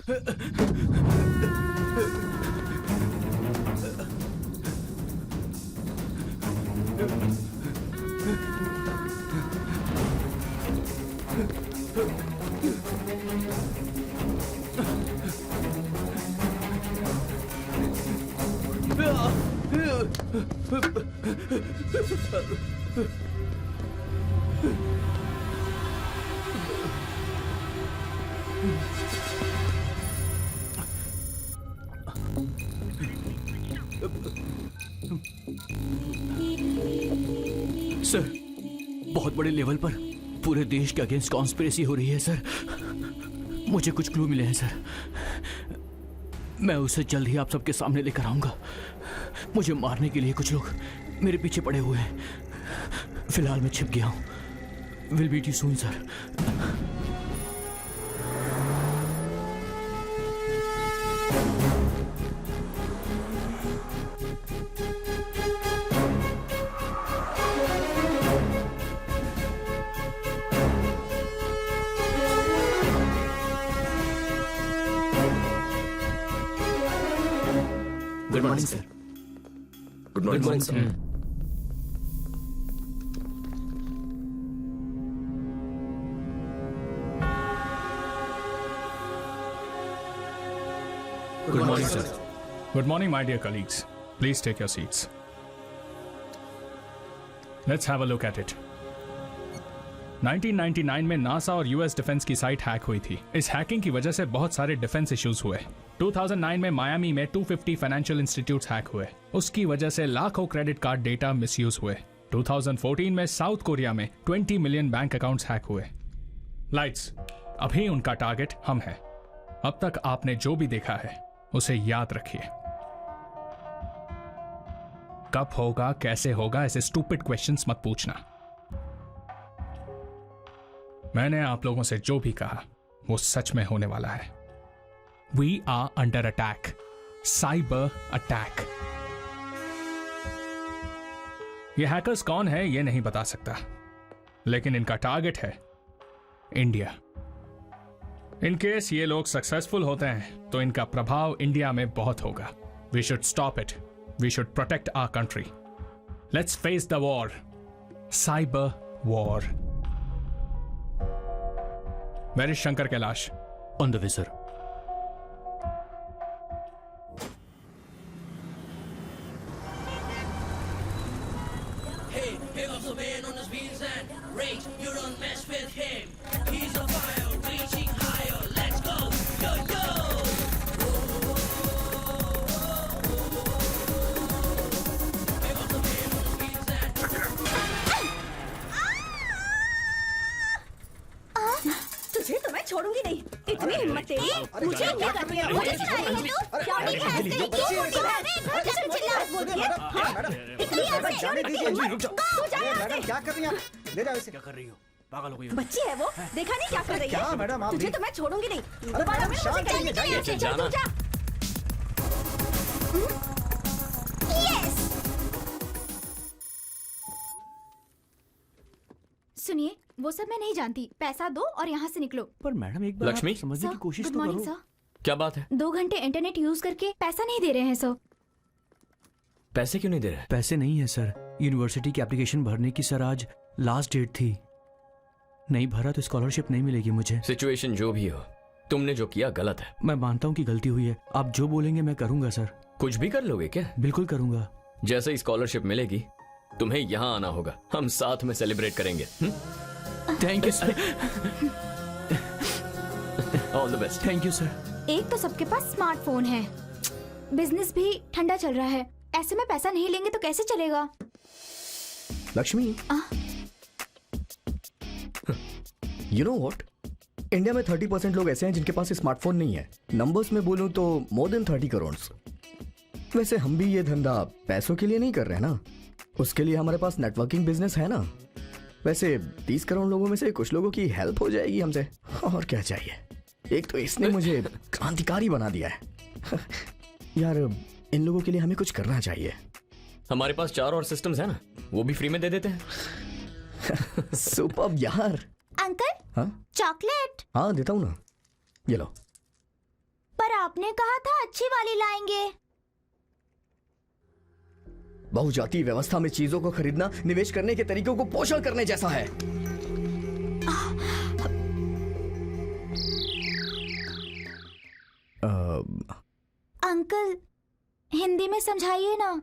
Sir, बहुत बड़े level पर पूरे देश के अगेंस्ट कॉन्स्पिरेसी हो रही है सर। मुझे कुछ क्लू मिले हैं सर। मैं उसे जल्द ही आप सबके सामने लेकर आऊंगा। मुझे मारने के लिए कुछ लोग मेरे पीछे पड़े हुए हैं। फिलहाल मैं छिप गया हूं। Will meet you soon sir. Good morning sir. Good morning sir. Good morning, sir. Good morning, my dear colleagues. Please take your seats. Let's have a look at it. 1999 में नासा और यूएस डिफेंस की site hack हुई थी। इस hacking की वजह से बहुत सारे डिफेंस इश्यूज हुए। 2009 में मायामी में 250 फाइनेंशियल इंस्टीट्यूट्स हैक हुए। उसकी वजह से लाखों क्रेडिट कार्ड डेटा मिसयूज हुए। 2014 में साउथ कोरिया में 20 मिलियन बैंक अकाउंट्स हैक हुए। लाइट्स, अभी उनका टारगेट हम हैं। अब तक आपने जो भी देखा है उसे याद रखिए। कब होगा, कैसे होगा, ऐसे स्टूपिड क्वेश्चंस मत पूछना। मैंने आप लोगों से जो भी कहा वो सच में होने वाला है। We are under attack. Cyber attack. ये हैकर्स कौन है ये नहीं बता सकता, लेकिन इनका टारगेट है इंडिया। इन केस ये लोग सक्सेसफुल होते हैं तो इनका प्रभाव इंडिया में बहुत होगा। We should stop it. We should protect our country. Let's face the war, cyber war. Where is Shankar Kailash? On the way sir. तुझे तो मैं छोड़ूंगी नहीं। इतनी हिम्मत तेरी। मुझे क्या कर रही है? मुझे सिखा रही है तू? क्या नहीं है? क्यों मुझे चिल्ला बोलती है? निकल यहाँ से। जाने दीजिए जी, रुक जाओ। तू जा यहाँ मैडम से। क्या कर रही हैं आप? ले जाओ इसे। क्या कर रही हो? पागल हो गई हो? बच्ची है वो, देखा नहीं क्या कर रही है? क्या मैडम आप तुझे भी- तो मैं छोड़ूंगी नहीं। अरे दोबारा मैडम, मैं शांत मुझे रहिए, जाने जाइए, दे। चल तू जा। सुनिए, वो सब मैं नहीं जानती। पैसा दो और यहाँ से निकलो। पर मैडम एक बार लक्ष्मी? आप समझने की कोशिश गुड तो मॉर्निंग करो। सर। क्या बात है? 2 घंटे इंटरनेट यूज करके पैसा नहीं दे रहे हैं सर। पैसे क्यों नहीं दे रहे? पैसे नहीं है सर। यूनिवर्सिटी की एप्लीकेशन भरने की सर आज लास्ट डेट थी। नहीं भरा तो स्कॉलरशिप नहीं मिलेगी मुझे। सिचुएशन जो भी हो, तुमने जो किया गलत है। मैं मानता हूँ कि गलती हुई है। आप जो बोलेंगे मैं करूंगा सर। कुछ भी कर लोगे क्या? बिल्कुल करूंगा। जैसे ही स्कॉलरशिप मिलेगी तुम्हें यहाँ आना होगा। हम साथ में सेलिब्रेट करेंगे। Thank you sir. All the best. Thank you sir. एक तो सबके पास स्मार्टफोन है, बिजनेस भी ठंडा चल रहा है। ऐसे में पैसा नहीं लेंगे तो कैसे चलेगा? Lakshmi, you know what, India में 30% लोग ऐसे हैं जिनके पास स्मार्टफोन नहीं है। नंबर्स में बोलूं तो मोर देन 30 करोड़। वैसे हम भी ये धंधा पैसों के लिए नहीं कर रहे ना, उसके लिए हमारे पास नेटवर्किंग बिजनेस है ना। वैसे 30 करोड़ लोगों में से कुछ लोगों की हेल्प हो जाएगी हमसे, और क्या चाहिए। एक तो इसने मुझे क्रांतिकारी बना दिया है। यार इन लोगों के लिए हमें कुछ करना चाहिए। हमारे पास 4 और सिस्टम्स है ना, वो भी फ्री में दे देते हैं। सुपर्ब यार। अंकल, हाँ चॉकलेट। हाँ देता हूँ ना, ये लो। पर आपने कहा था अच्छी वाली लाएंगे। बहुजातीय व्यवस्था में चीजों को खरीदना निवेश करने के तरीकों को पोषण करने जैसा है। अंकल हिंदी में समझाइए ना।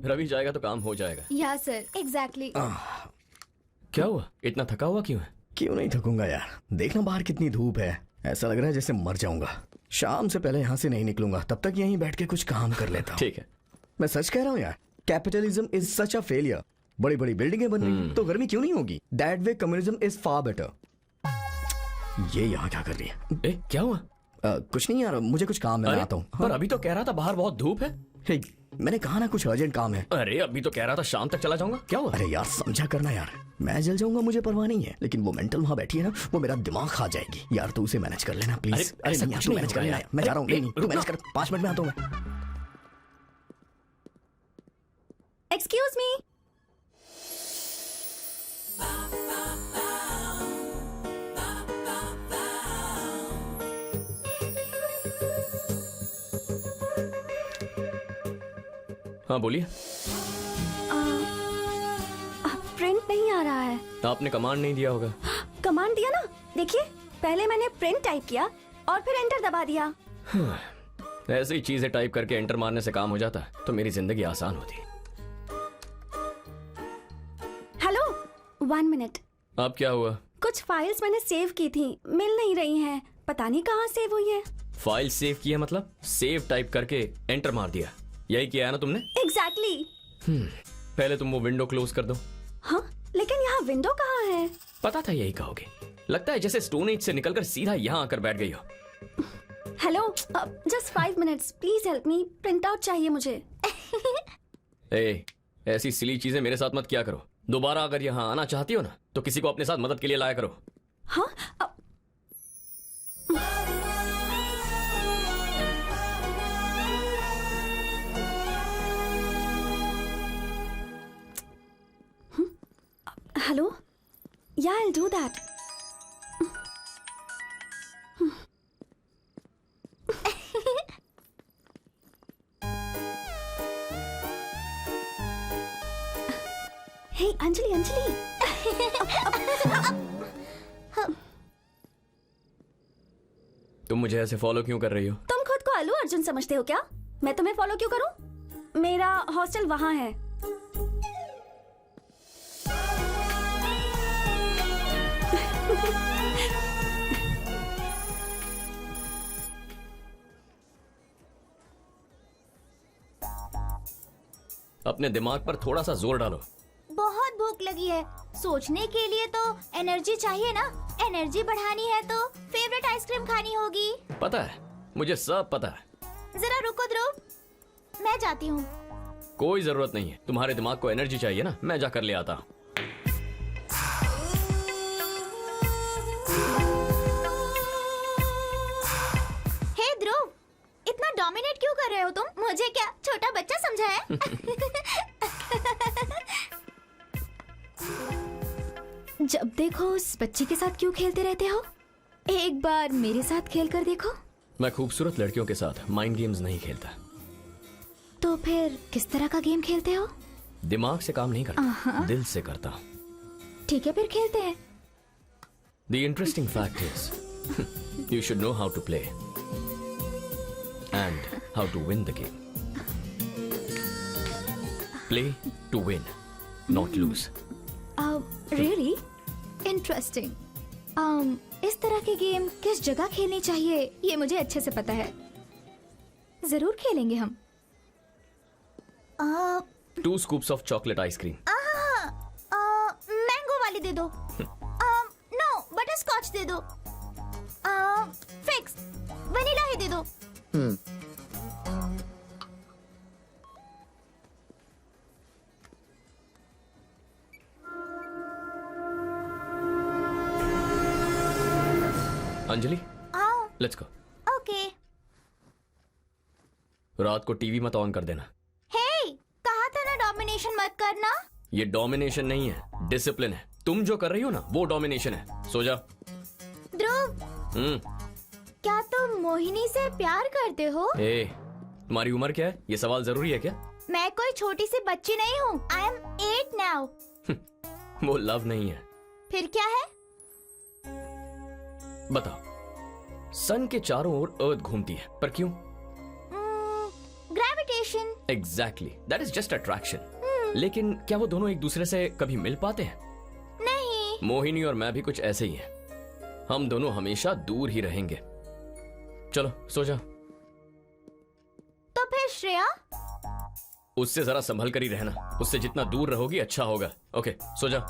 रवि जाएगा तो काम हो जाएगा। या सर एग्जैक्टली। क्या हुआ, इतना थका हुआ क्यों है? क्यों नहीं थकूंगा यार, देखना बाहर कितनी धूप है, ऐसा लग रहा है जैसे मर जाऊंगा। शाम से पहले यहाँ से नहीं निकलूंगा, तब तक यहीं बैठ के कुछ काम कर लेता हूँ। ठीक है। मैं सच कह रहा हूँ यार, capitalism is such a failure. बड़ी बड़ी बिल्डिंगें बन रही तो गर्मी क्यों नहीं होगी? That way communism is far better. ये यहाँ क्या कर रही है? ए, क्या हुआ? कुछ नहीं यार, मुझे कुछ काम है, मैं आता हूँ। पर अभी तो कह रहा था बाहर बहुत धूप है। हे, मैंने कहा ना कुछ अर्जेंट काम है। अरे अभी तो कह रहा था शाम तक चला जाऊंगा, क्या हुआ? अरे यार समझा करना यार, मैं जल जाऊंगा मुझे परवाह नहीं है, लेकिन वो मेंटल वहां बैठी है ना, वो मेरा दिमाग खा जाएगी यार। तू उसे मैनेज कर लेना प्लीज। अरे ऐसा नहीं यार, कुछ तू नहीं मैनेज कर होगा लेना यार। मैं जा रहा हूँ। अरे, नहीं तू रुक मैनेज ना। कर, 5 मिनट में आता हूँ मैं। Excuse me. हाँ बोलिए। प्रिंट नहीं आ रहा है। आपने कमांड नहीं दिया होगा। कमांड दिया ना, देखिए पहले मैंने प्रिंट टाइप किया और फिर एंटर दबा दिया। ऐसे ही चीजें टाइप करके एंटर मारने से काम हो जाता तो मेरी जिंदगी आसान होती। Hello 1 minute. अब क्या हुआ? कुछ फाइल्स मैंने सेव की थी, मिल नहीं रही हैं, पता नहीं कहाँ सेव हुई है। फाइल सेव किया मतलब सेव टाइप करके एंटर मार दिया, यही किया है ना तुमने? एग्जैक्टली। पहले तुम वो विंडो क्लोज कर दो। हाँ लेकिन यहाँ विंडो कहाँ है? पता था यही कहोगे, लगता है जैसे स्टोन एज से निकलकर सीधा यहाँ आकर बैठ गई हो। Hello just 5 minutes please help me, print out चाहिए मुझे। ए, ऐसी सिली चीजें मेरे साथ मत किया करो। दोबारा अगर यहाँ आना चाहती हो ना तो किसी को अपने साथ मदद के लिए लाया करो। हाँ hello Yeah, I'll do that. Hey, Anjali Anjali तुम मुझे ऐसे फॉलो क्यों कर रही हो? तुम खुद को अल्लू अर्जुन समझते हो क्या? मैं तुम्हें फॉलो क्यों करूं? मेरा हॉस्टल वहां है. अपने दिमाग पर थोड़ा सा जोर डालो. बहुत भूख लगी है. सोचने के लिए तो एनर्जी चाहिए ना. एनर्जी बढ़ानी है तो फेवरेट आइसक्रीम खानी होगी. पता है, मुझे सब पता है. जरा रुको ध्रुव, मैं जाती हूँ. कोई जरूरत नहीं है. तुम्हारे दिमाग को एनर्जी चाहिए ना, मैं जाकर ले आता. हे ध्रुव, इतना डोमिनेट क्यों कर रहे हो तुम? मुझे क्या छोटा बच्चा समझा है? जब देखो उस बच्चे के साथ क्यों खेलते रहते हो? एक बार मेरे साथ खेल कर देखो. मैं खूबसूरत लड़कियों के साथ माइंड गेम्स नहीं खेलता. तो फिर किस तरह का गेम खेलते हो? दिमाग से काम नहीं करता, दिल से करता. ठीक है, फिर खेलते हैं. The interesting fact is, you should know how to play and how to win the game. Play to win, not lose. Really? Interesting. इस तरह के गेम किस जगह खेलनी चाहिए ये मुझे अच्छे से पता है. जरूर खेलेंगे हम. Two scoops of chocolate ice cream. Mango वाली दे दो. नो, बटर स्कॉच दे दो. फिक्स वनीला ही दे दो. Anjali, let's go. ओके. रात को टीवी मत ऑन कर देना. हे, कहा था ना डोमिनेशन मत करना. ये डोमिनेशन नहीं है, डिसिप्लिन है. तुम जो कर रही हो ना, वो डोमिनेशन है. सो जा. ध्रुव, क्या तुम मोहिनी से प्यार करते हो? तुम्हारी उम्र क्या है? ये सवाल जरूरी है क्या? मैं कोई छोटी सी बच्ची नहीं हूँ. I am 8 now. वो लव नहीं है. फिर क्या है? बताओ. सन के चारों ओर अर्थ घूमती है, पर क्यों? Gravitation. Exactly, that is just attraction. लेकिन क्या वो दोनों एक दूसरे से कभी मिल पाते हैं? नहीं. मोहिनी और मैं भी कुछ ऐसे ही हैं. हम दोनों हमेशा दूर ही रहेंगे. चलो सो जा. तो फिर श्रेया? उससे जरा संभल कर ही रहना. उससे जितना दूर रहोगी अच्छा होगा. ओके, सो जा.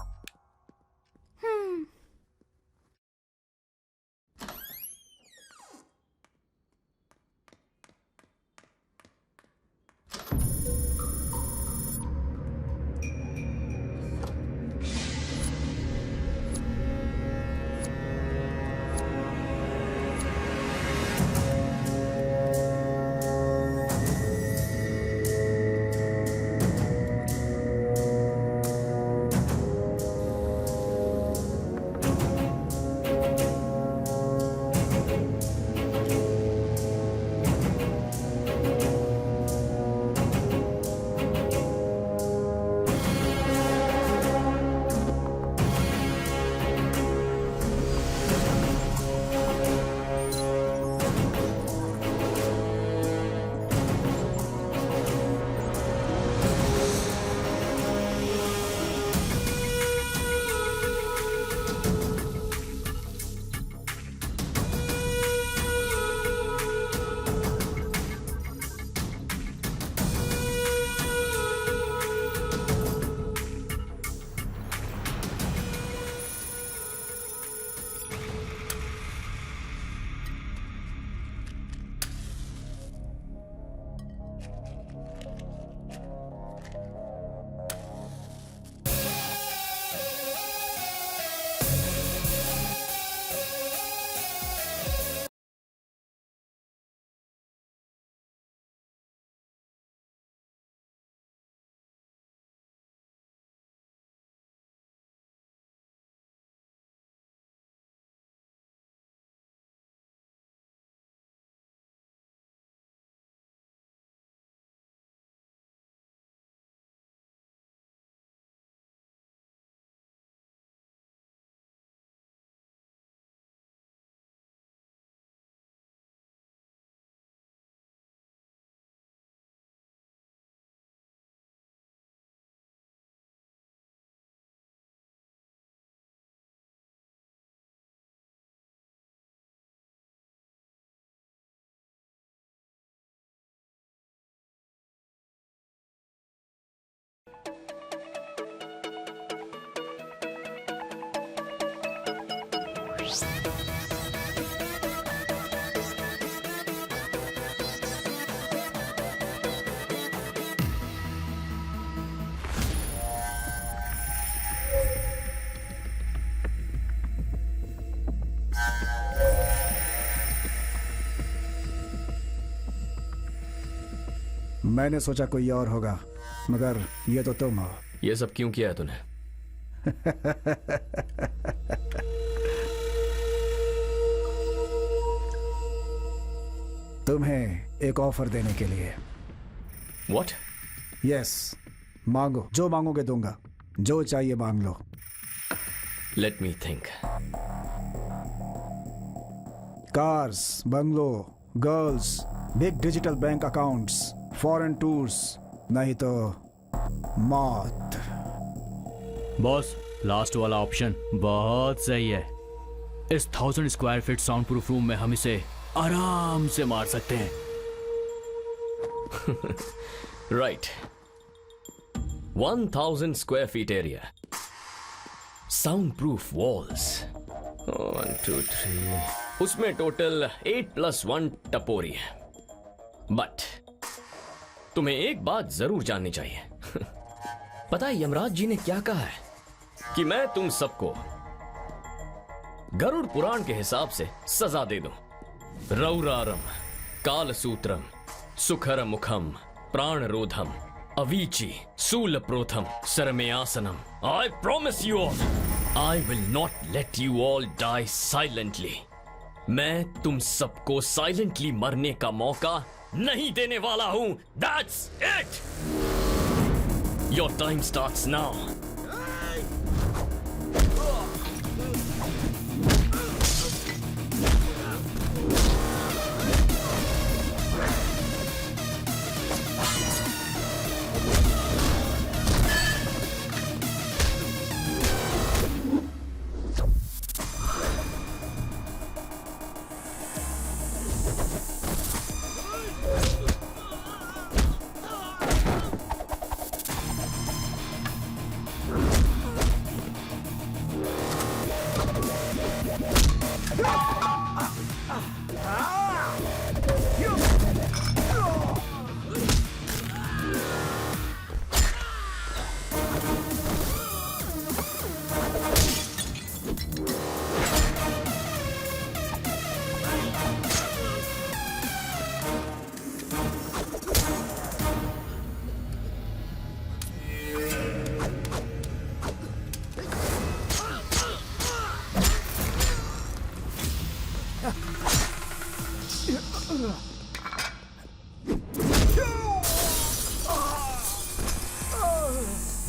मैंने सोचा कोई और होगा, मगर ये तो तुम हो। ये सब क्यों किया है तूने? तुम्हें एक ऑफर देने के लिए। What? यस, मांगो, जो मांगोगे दूंगा, जो चाहिए मांग लो। Let me think. Cars, bungalow, girls, big digital bank accounts, foreign tours, नहीं तो मौत। बॉस, लास्ट वाला ऑप्शन बहुत सही है। इस 1000 square feet sound proof room में हम इसे आराम से मार सकते हैं। Right. 1000 square feet area. Soundproof walls. 1, 2, 3. उसमें टोटल 8+1 टपोरी है। बट तुम्हें एक बात जरूर जाननी चाहिए। पता है यमराज जी ने क्या कहा है? कि मैं तुम सबको गरुड़ पुराण के हिसाब से सजा दे दूं। रौरारम, कालसूत्रम, सुखर मुखम, प्राणरोधम, Avicii, शूलप्रोथम, सरमेयासनम। I promise you all, I will not let you all die silently. मैं तुम सबको साइलेंटली मरने का मौका नहीं देने वाला हूं। That's it. Your time starts now.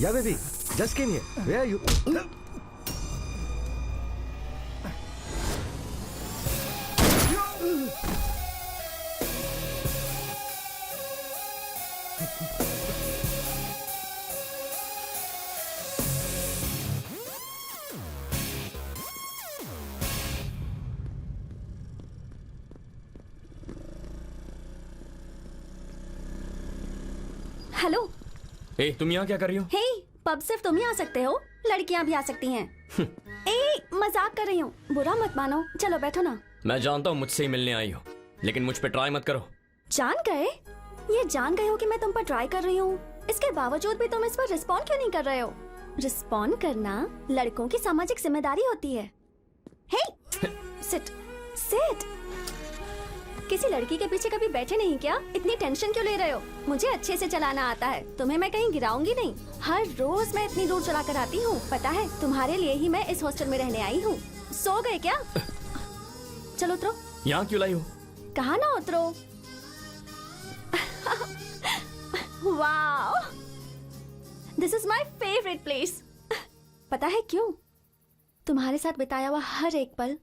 Yeah, baby. Just came here. Where are you? Hello. ए, तुम यहाँ क्या कर रही हो? हे, पब सिर्फ तुम ही आ सकते हो, लड़कियां भी आ सकती हैं। ए, मजाक कर रही हूँ, बुरा मत मानो। चलो बैठो ना। मैं जानता हूँ मुझसे ही मिलने आई हो, लेकिन मुझ पे ट्राई मत करो। जान गए? ये जान गए हो कि मैं तुम पर ट्राई कर रही हूँ, इसके बावजूद भी तुम इस पर रिस्पॉन्ड क्यों नहीं कर रहे हो? रिस्पॉन्ड करना लड़कों की सामाजिक जिम्मेदारी होती है। हे, सिट सिट। किसी लड़की के पीछे कभी बैठे नहीं क्या? इतनी टेंशन क्यों ले रहे हो? मुझे अच्छे से चलाना आता है, तुम्हें मैं कहीं गिराऊंगी नहीं। हर रोज मैं इतनी दूर चला कर आती हूँ, पता है? तुम्हारे लिए ही मैं इस हॉस्टल में रहने आई हूँ। सो गए क्या? चलो उतरो। यहाँ क्यों लाई हो? कहा ना उतरो। Wow, this is my favourite place. पता है क्यों? तुम्हारे साथ बिताया हुआ हर एक पल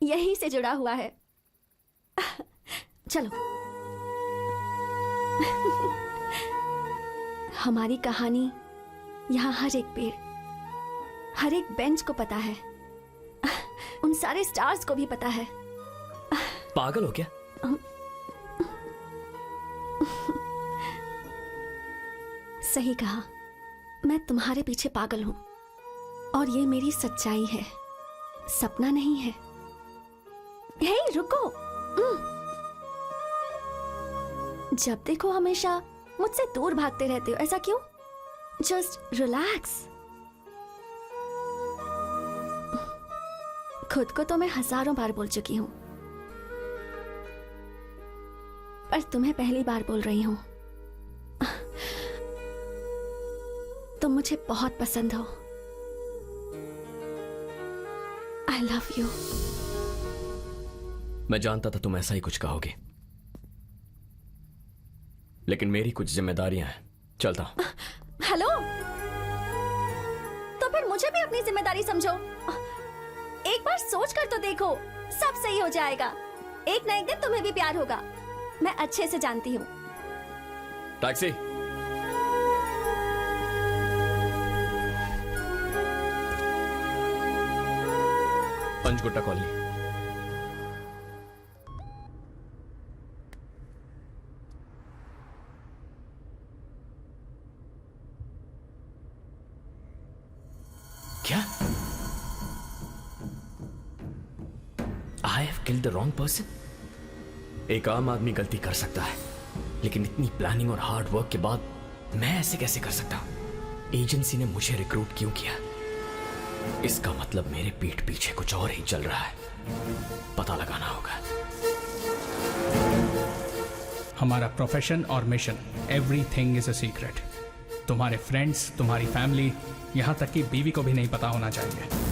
यहीं से जुड़ा हुआ है। चलो। हमारी कहानी यहाँ हर एक पेड़, हर एक बेंच को पता है, उन सारे स्टार्स को भी पता है। पागल हो क्या? सही कहा, मैं तुम्हारे पीछे पागल हूं और ये मेरी सच्चाई है, सपना नहीं है। हे रुको। जब देखो हमेशा मुझसे दूर भागते रहते हो, ऐसा क्यों? Just relax. खुद को तो मैं हजारों बार बोल चुकी हूं, पर तुम्हें पहली बार बोल रही हूं। तुम मुझे बहुत पसंद हो। I love you. मैं जानता था तुम ऐसा ही कुछ कहोगे, लेकिन मेरी कुछ जिम्मेदारियां हैं। चलता हूं। हेलो, तो फिर मुझे भी अपनी जिम्मेदारी समझो। एक बार सोच कर तो देखो, सब सही हो जाएगा। एक ना एक दिन तुम्हें भी प्यार होगा, मैं अच्छे से जानती हूँ। टैक्सी। पंचगुट्टा कॉलोनी। क्या? I have killed the wrong person. एक आम आदमी गलती कर सकता है, लेकिन इतनी प्लानिंग और हार्ड वर्क के बाद मैं ऐसे कैसे कर सकता हूं? एजेंसी ने मुझे रिक्रूट क्यों किया? इसका मतलब मेरे पीठ पीछे कुछ और ही चल रहा है। पता लगाना होगा। हमारा प्रोफेशन और mission, everything is a secret. तुम्हारे फ्रेंड्स, तुम्हारी फैमिली, यहां तक कि बीवी को भी नहीं पता होना चाहिए।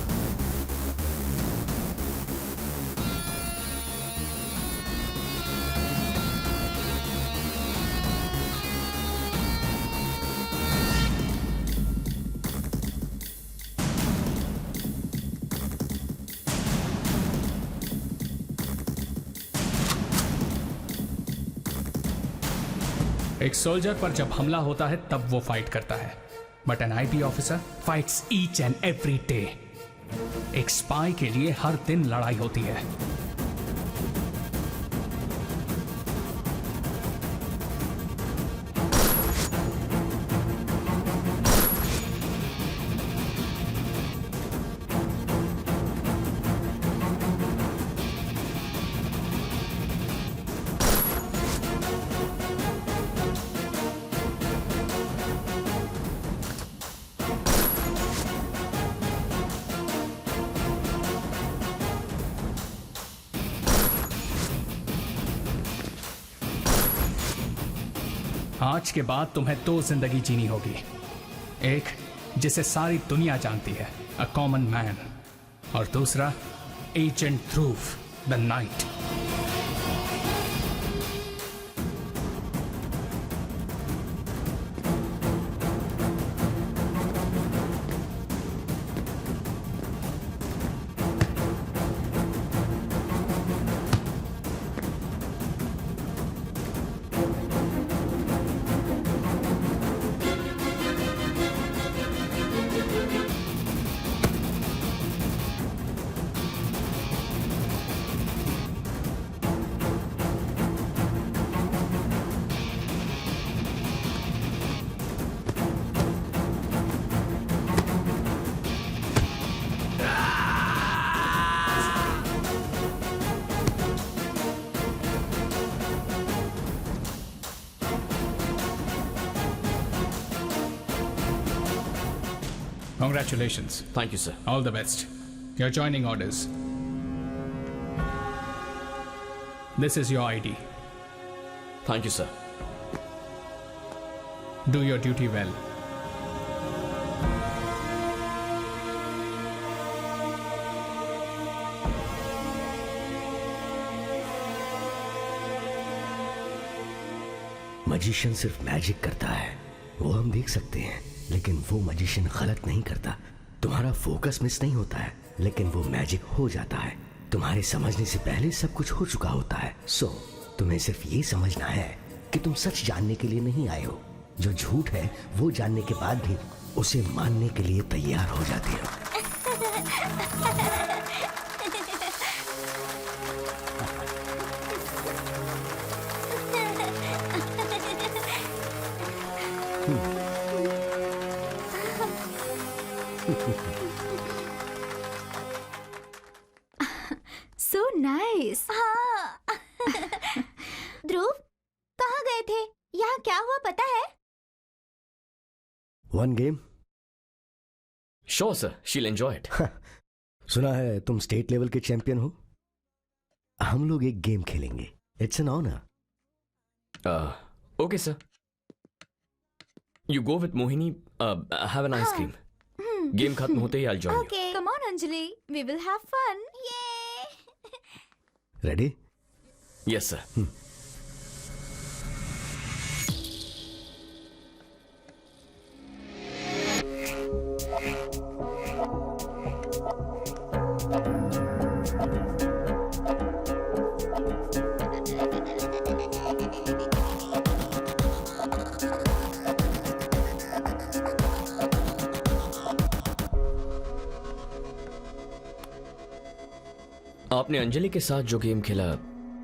एक सोल्जर पर जब हमला होता है तब वो फाइट करता है, but N IP officer fights each and every day. एक स्पाई के लिए हर दिन लड़ाई होती है। आज के बाद तुम्हें दो जिंदगी जीनी होगी। एक जिसे सारी दुनिया जानती है, अ कॉमन मैन, और दूसरा agent Dhruv, the night. Congratulations. Thank you sir. All the best. Your joining orders. This is your ID. Thank you sir. Do your duty well. Magician सिर्फ मैजिक करता है, वो हम देख सकते हैं, लेकिन वो मजिशियन गलत नहीं करता। तुम्हारा फोकस मिस नहीं होता है, लेकिन वो मैजिक हो जाता है। तुम्हारे समझने से पहले सब कुछ हो चुका होता है। सो तुम्हें सिर्फ ये समझना है कि तुम सच जानने के लिए नहीं आए हो। जो झूठ है वो जानने के बाद भी उसे मानने के लिए तैयार हो जाते हो। So nice. हाँ। ध्रुव, कहाँ गए थे? यहाँ क्या हुआ पता है? One game. श्योर सर, शील एंजॉय इट। सुना है तुम स्टेट लेवल के चैंपियन हो। हम लोग एक गेम खेलेंगे। It's an honour. Okay sir. You go with Mohini, have an ice cream. Game खत्म होते ही I join you. Okay. Come on, Anjali. We will have fun. Yay! Ready? Yes sir. आपने अंजलि के साथ जो गेम खेला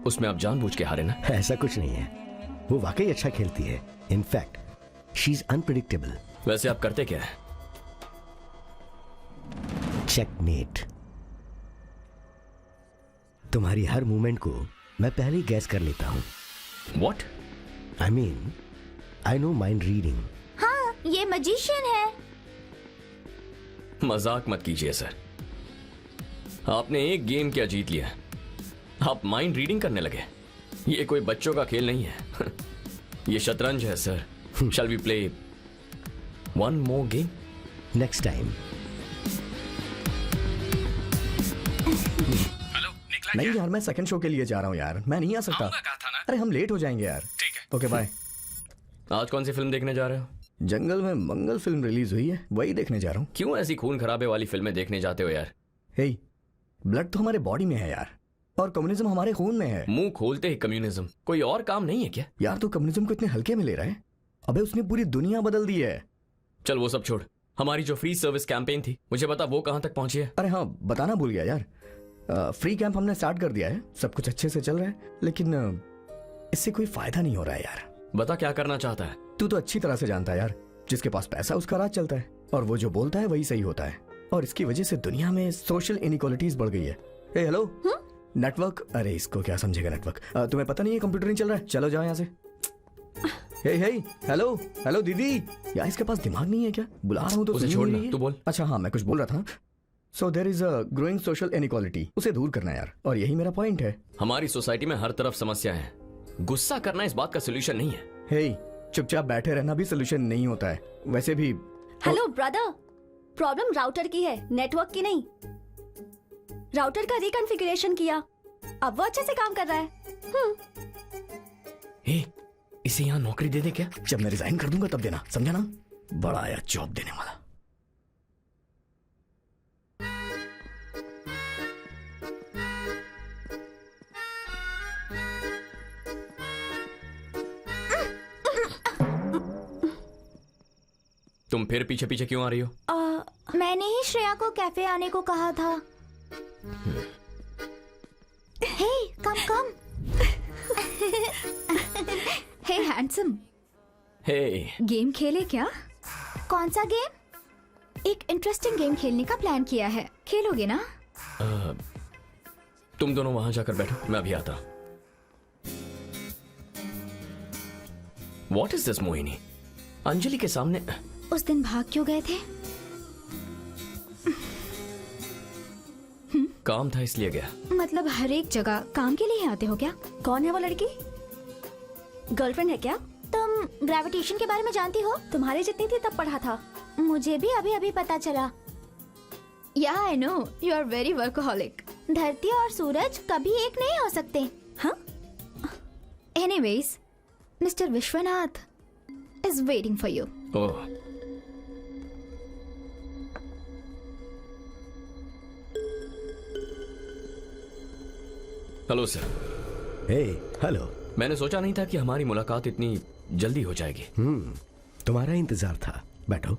उसमें आप जानबूझ के हारे ना? ऐसा कुछ नहीं है, वो वाकई अच्छा खेलती है. In fact she is unpredictable. वैसे आप करते क्या है? चेकमेट. तुम्हारी हर मूवमेंट को मैं पहले ही गैस कर लेता हूं. What? I mean, I know mind reading. हाँ, ये मजिशियन है. मजाक मत कीजिए सर. आपने एक गेम क्या जीत लिया, आप माइंड रीडिंग करने लगे? ये कोई बच्चों का खेल नहीं है. ये शतरंज है sir. Shall we play one more game? Next time. नहीं यार, मैं सेकंड शो के लिए जा रहा हूँ यार, मैं नहीं आ सकता. अरे हम लेट हो जाएंगे यार. ठीक है. Okay bye. आज कौन सी फिल्म देखने जा रहे हो? जंगल में मंगल फिल्म रिलीज हुई है, वही देखने जा रहा हूँ. क्यों ऐसी खून खराबे वाली फिल्में देखने जाते हो यार? हे, ब्लड तो हमारे बॉडी में है यार, और कम्युनिज्म हमारे खून में है. मुंह खोलते ही कम्युनिज्म. कोई और काम नहीं है क्या? यार तो कम्युनिज्म को इतने हल्के में ले रहा है. अबे उसने पूरी दुनिया बदल दी है. चल वो सब छोड़. हमारी जो फ्री सर्विस कैंपेन थी, मुझे बता वो कहां तक पहुंची है? अरे हाँ, बताना भूल गया यार. फ्री कैंप हमने स्टार्ट कर दिया है, सब कुछ अच्छे से चल रहा है, लेकिन इससे कोई फायदा नहीं हो रहा है यार. बता क्या करना चाहता है? तू तो अच्छी तरह से जानता है यार, जिसके पास पैसा उसका राज चलता है, और वो जो बोलता है वही सही होता है. और इसकी वजह से दुनिया में सोशल इनइक्वालिटीज बढ़ गई है. ए हेलो, नेटवर्क. अरे इसको क्या समझेगा नेटवर्क. तुम्हें पता नहीं है कंप्यूटर नहीं चल रहा है? चलो जाओ यहाँ से. हे हे हेलो हेलो दीदी. यार इसके पास दिमाग नहीं है क्या? बुला रहा हूँ तो उसे सुन ही छोड़ नहीं ना, रही है. तू बोल. अच्छा हाँ, मैं कुछ बोल रहा था. So there is a growing social inequality, उसे दूर करना है यार, और यही मेरा पॉइंट है. हमारी सोसाइटी में हर तरफ समस्या है. गुस्सा करना इस बात का सोल्यूशन नहीं है. हे, चुपचाप बैठे रहना भी सोल्यूशन नहीं होता है. वैसे भी हेलो ब्रदर, प्रॉब्लम राउटर की है, नेटवर्क की नहीं. राउटर का रिकॉन्फ़िगरेशन किया, अब वो अच्छे से काम कर रहा है. हे, इसे यहाँ नौकरी दे दे क्या? जब मैं रिजाइन कर दूंगा तब देना, समझा ना? बड़ा आया जॉब देने वाला. तुम फिर पीछे पीछे क्यों आ रही हो? मैंने ही श्रेया को कैफे आने को कहा था. हे, कम. हे हैंडसम, हे, गेम खेले क्या? कौन सा गेम? एक इंटरेस्टिंग गेम खेलने का प्लान किया है, खेलोगे ना? तुम दोनों वहां जाकर बैठो, मैं अभी आता. What is this Mohini? Anjali के सामने उस दिन भाग क्यों गए थे? काम था इसलिए गया. मतलब हर एक जगह काम के लिए आते हो क्या? कौन है वो लड़की? गर्लफ्रेंड है क्या? तुम ग्रेविटेशन के बारे में जानती हो? तुम्हारी जितनी थी तब पढ़ा था. मुझे भी अभी अभी पता चला. या I know, you are very workaholic. धरती और सूरज कभी एक नहीं हो सकते. हाँ? Anyways, mister Vishwanath is waiting for you. Oh, hello sir. Hey, hello. मैंने सोचा नहीं था कि हमारी मुलाकात इतनी जल्दी हो जाएगी. तुम्हारा इंतजार था. बैठो.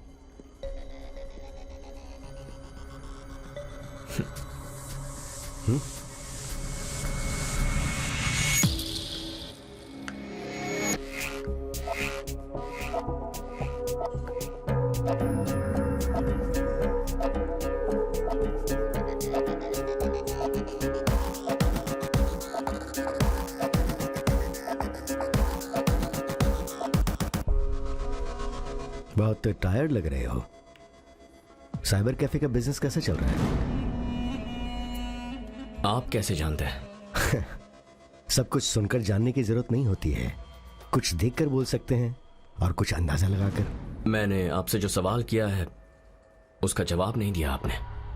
बहुत टायर्ड लग रहे हो. साइबर कैफे का बिजनेस कैसे चल रहा है? आप कैसे जानते हैं? सब कुछ सुनकर जानने की जरूरत नहीं होती है. कुछ देखकर बोल सकते हैं और कुछ अंदाजा लगाकर. मैंने आपसे जो सवाल किया है उसका जवाब नहीं दिया आपने।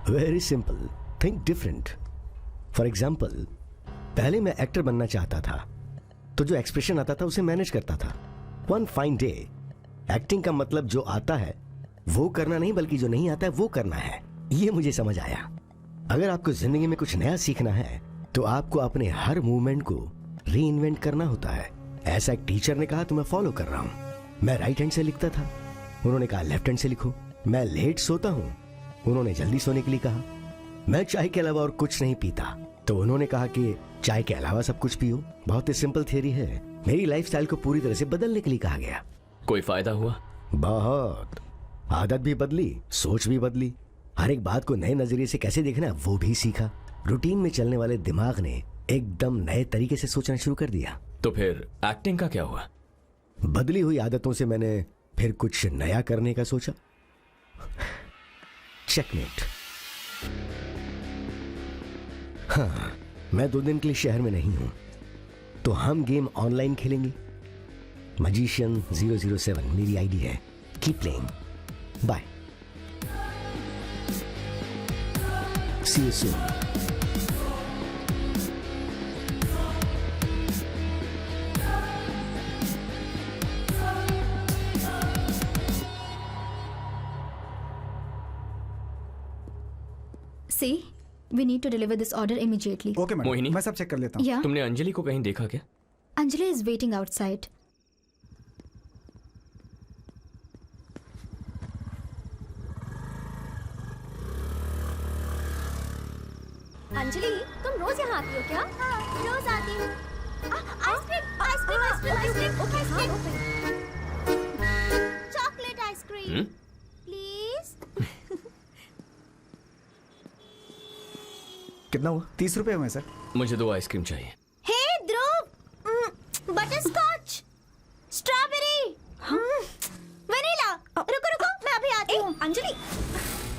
Very simple, think different. For example, पहले मैं एक्टर बनना चाहता था, तो जो एक्सप्रेशन आता था उसे मैनेज करता था। वन फाइन डे एक्टिंग का मतलब जो आता है वो करना नहीं, बल्कि जो नहीं आता है वो करना है। ये मुझे समझ आया। अगर आपको जिंदगी में कुछ नया सीखना है तो आपको अपने हर मूवमेंट को री इन्वेंट करना होता है। ऐसा एक टीचर ने कहा तो मैं फॉलो कर रहा हूं। मैं राइट हैंड से लिखता था, उन्होंने कहा लेफ्ट हैंड से लिखो। मैं लेट सोता हूं, उन्होंने जल्दी सोने के लिए कहा। मैं चाय के अलावा और कुछ नहीं पीता, तो उन्होंने कहा कि चाय के अलावा सब कुछ पियो। बहुत ही सिंपल थियरी है। मेरी लाइफस्टाइल को पूरी तरह से बदलने के लिए कहा गया। कोई फायदा हुआ? बहुत। आदत भी बदली, सोच भी बदली, हर एक बात को नए नजरिए से कैसे देखना है वो भी सीखा। रूटीन में चलने वाले दिमाग ने एकदम नए तरीके से सोचना शुरू कर दिया। तो फिर एक्टिंग का क्या हुआ? बदली हुई आदतों से मैंने फिर कुछ नया करने का सोचा। चेकमेट। हाँ, मैं 2 दिन के लिए शहर में नहीं हूं, तो हम गेम ऑनलाइन खेलेंगे। मजिशियन 007 मेरी आईडी है। Keep playing. Bye. See you soon. See, we need to deliver this order immediately. Okay madam, Mohini? मैं सब चेक कर लेता हूँ। Yeah, तुमने अंजलि को कहीं देखा क्या? Anjali is waiting outside. Anjali, तुम रोज यहाँ आती हो क्या? हाँ, रोज आती हूँ। Ice cream, ice cream, ice cream, ice cream, okay, ice cream. Chocolate ice cream, please. कितना हुआ? 30 रुपए हुए सर। मुझे 2 आइसक्रीम चाहिए। हे ध्रुव, बटरस्कॉच, स्ट्रॉबेरी, वनीला। रुको रुको, मैं अभी आती हूँ। अंजलि,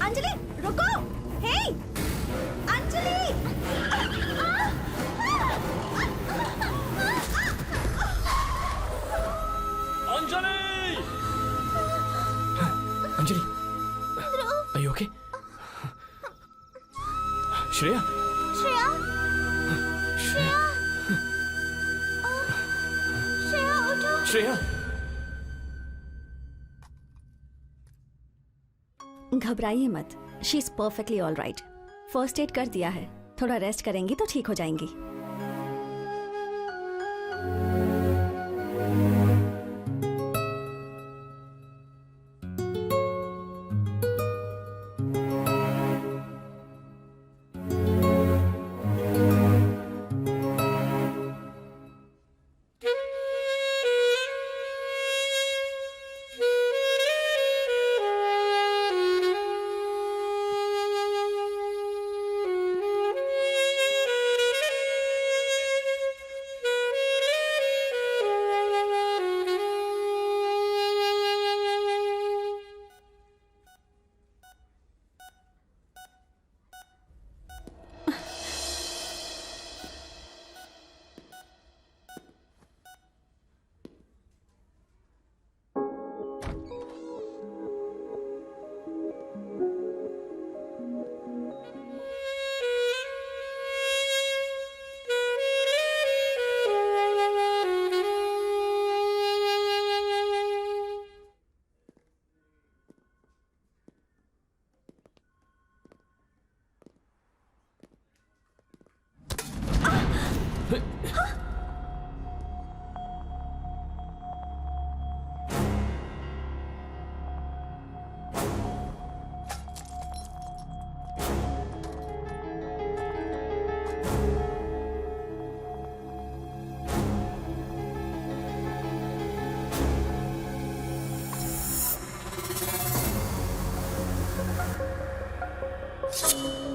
अंजलि, रुको। हे, Anjali. Anjali! Anjali, are you okay? Shreya, Shreya, Shreya, Shreya उठो। श्रेया! घबराइए मत, she is perfectly all right. First aid कर दिया है, थोड़ा रेस्ट करेंगी तो ठीक हो जाएंगी।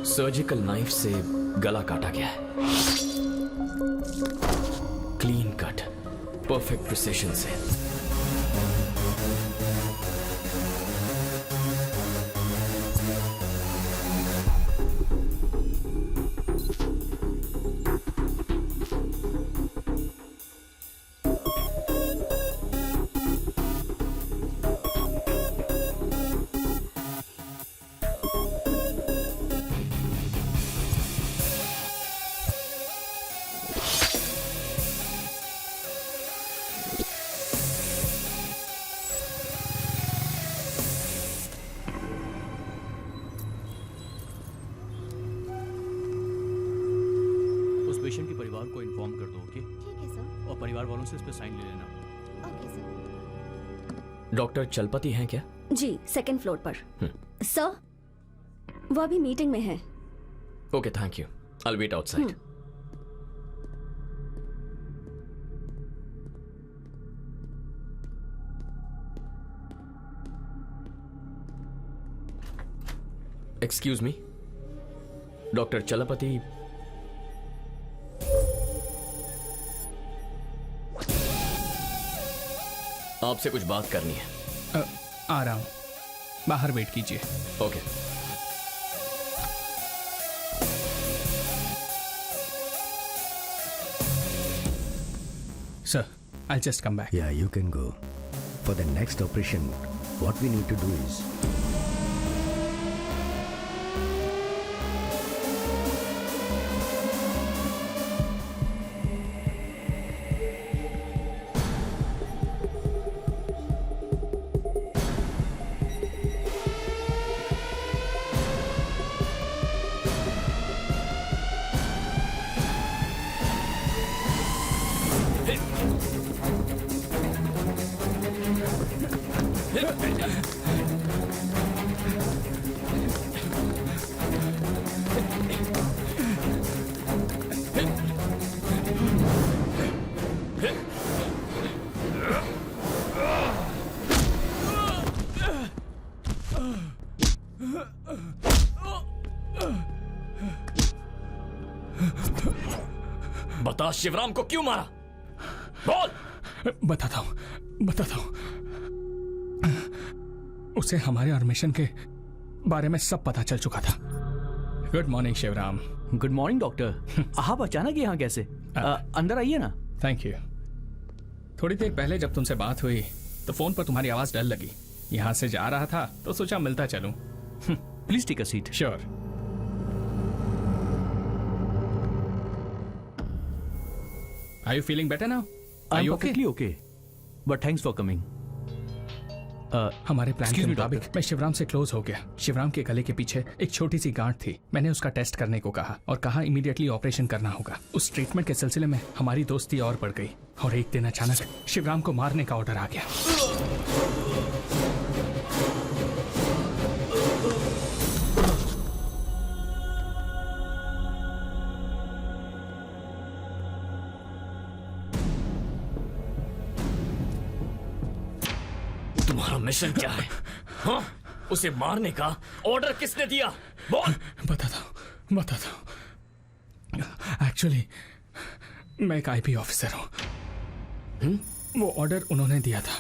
सर्जिकल नाइफ से गला काटा गया है। क्लीन कट, परफेक्ट प्रिसिशन से। को इन्फॉर्म कर दो, ओके? ठीक है सर। और परिवार वालों से इस पे साइन ले लेना। Okay sir. डॉक्टर चलपति हैं क्या? जी, सेकंड फ्लोर पर। सर, वो अभी मीटिंग में है। Okay, thank you. I will wait outside. Excuse me, doctor Chalapati. आपसे कुछ बात करनी है। आ रहा हूँ, बाहर वेट कीजिए। Okay. Sir, I'll just come back. Yeah, you can go. For the next operation, what we need to do is बता, शिवराम को क्यों मारा? बोल। बताता हूँ। उसे हमारे और मिशन के बारे में सब पता चल चुका था। Good morning Shivaram. Good morning doctor. आप अचानक यहाँ कैसे? अंदर आइए ना। Thank you. थोड़ी देर पहले जब तुमसे बात हुई तो फोन पर तुम्हारी आवाज डल लगी। यहाँ से जा रहा था तो सोचा मिलता चलूं। Please take a seat. Sure. Are you feeling better now? Are I am you okay? Perfectly okay, but thanks for coming. हमारे प्लान के Excuse me, मुताबिक doctor. मैं शिवराम से क्लोज हो गया। शिवराम के गले के पीछे एक छोटी सी गांठ थी। मैंने उसका टेस्ट करने को कहा और कहा इमीडिएटली ऑपरेशन करना होगा। उस ट्रीटमेंट के सिलसिले में हमारी दोस्ती और बढ़ गई और एक दिन अचानक शिवराम को मारने का ऑर्डर आ गया। तुम्हारा मिशन क्या है? हाँ? उसे मारने का ऑर्डर किसने दिया? बोल। बताता हूँ। एक्चुअली मैं एक आईपी ऑफिसर हूँ। वो ऑर्डर उन्होंने दिया था।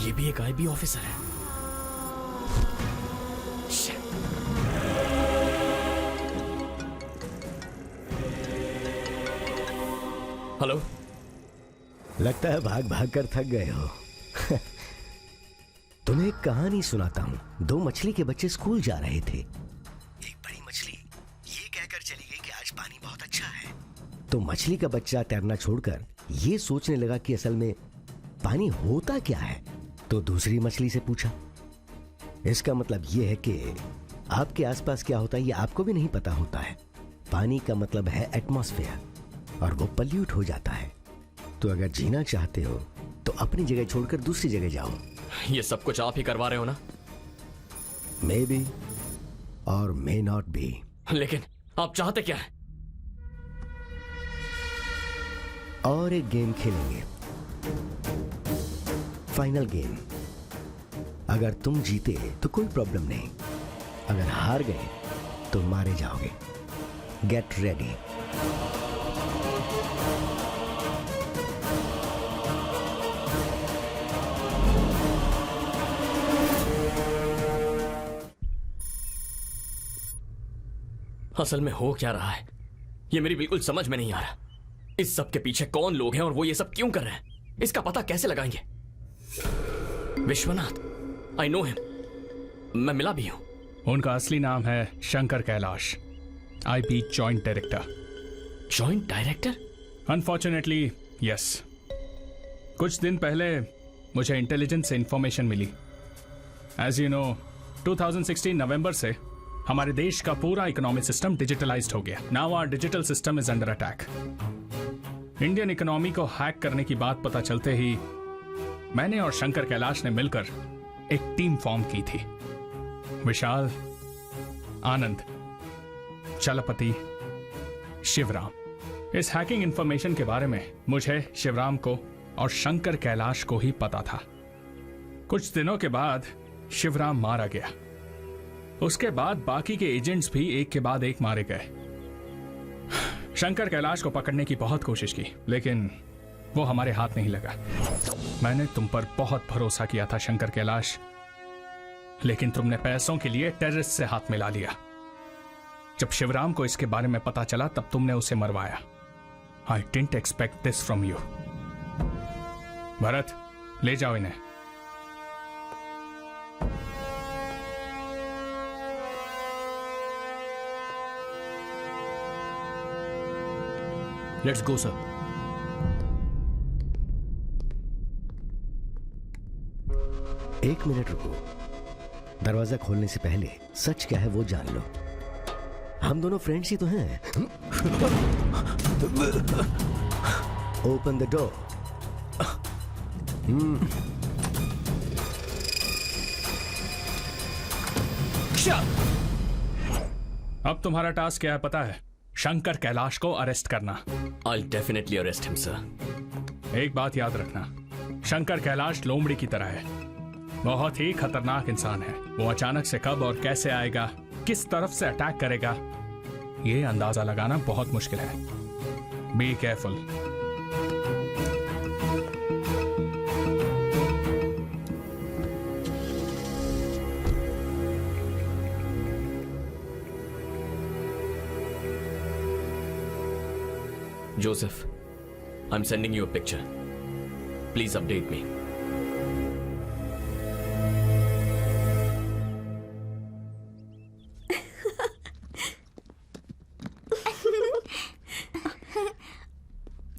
ये भी एक आईबी ऑफिसर है। Shit. हेलो। लगता है भाग भाग कर थक गए हो। तुम्हें एक कहानी सुनाता हूँ। दो मछली के बच्चे स्कूल जा रहे थे। एक बड़ी मछली ये कहकर चली गई कि आज पानी बहुत अच्छा है। तो मछली का बच्चा तैरना छोड़कर ये सोचने लगा कि असल में पानी होता क्या है। तो दूसरी मछली से पूछा। इसका मतलब ये है कि आपके आसपास क्या होता है ये आपको भी नहीं पता होता है। पानी का मतलब है एटमॉस्फेयर और वो पल्यूट हो जाता है। तो अगर जीना चाहते हो तो अपनी जगह छोड़कर दूसरी जगह जाओ। ये सब कुछ आप ही करवा रहे हो ना? मे बी और मे नॉट बी। लेकिन आप चाहते क्या है? और एक गेम खेलेंगे, फाइनल गेम। अगर तुम जीते तो कोई प्रॉब्लम नहीं, अगर हार गए तो मारे जाओगे। Get ready. असल में हो क्या रहा है ये मेरी बिल्कुल समझ में नहीं आ रहा। इस सब के पीछे कौन लोग हैं और वो ये सब क्यों कर रहे हैं, इसका पता कैसे लगाएंगे? विश्वनाथ, आई नो हिम, मैं मिला भी हूं। उनका असली नाम है Shankar Kailash, IP joint director. Joint director? Unfortunately yes. कुछ दिन पहले मुझे इंटेलिजेंस से इंफॉर्मेशन मिली। एज यू नो 2016 नवंबर से हमारे देश का पूरा इकोनॉमिक सिस्टम डिजिटलाइज्ड हो गया। Now our digital system is under attack. Indian economy को हैक करने की बात पता चलते ही मैंने और शंकर कैलाश ने मिलकर एक टीम फॉर्म की थी। विशाल, आनंद, चलपति, शिवराम। इस हैकिंग इंफॉर्मेशन के बारे में मुझे, शिवराम को और शंकर कैलाश को ही पता था। कुछ दिनों के बाद शिवराम मारा गया। उसके बाद बाकी के एजेंट्स भी एक के बाद एक मारे गए। शंकर कैलाश को पकड़ने की बहुत कोशिश की लेकिन वो हमारे हाथ नहीं लगा। मैंने तुम पर बहुत भरोसा किया था शंकर कैलाश, लेकिन तुमने पैसों के लिए टेररिस्ट से हाथ मिला लिया। जब शिवराम को इसके बारे में पता चला तब तुमने उसे मरवाया। I didn't expect this from you. Bharat, ले जाओ इन्हें। Let's go sir. एक मिनट रुको। दरवाजा खोलने से पहले सच क्या है वो जान लो। हम दोनों फ्रेंड्स ही तो हैं। Open the door. अब तुम्हारा टास्क क्या है पता है? शंकर कैलाश को अरेस्ट करना। I definitely arrest him sir. एक बात याद रखना, शंकर कैलाश लोमड़ी की तरह है। बहुत ही खतरनाक इंसान है। वो अचानक से कब और कैसे आएगा, किस तरफ से अटैक करेगा, ये अंदाजा लगाना बहुत मुश्किल है। Be careful. Joseph, I'm sending you a picture. Please update me.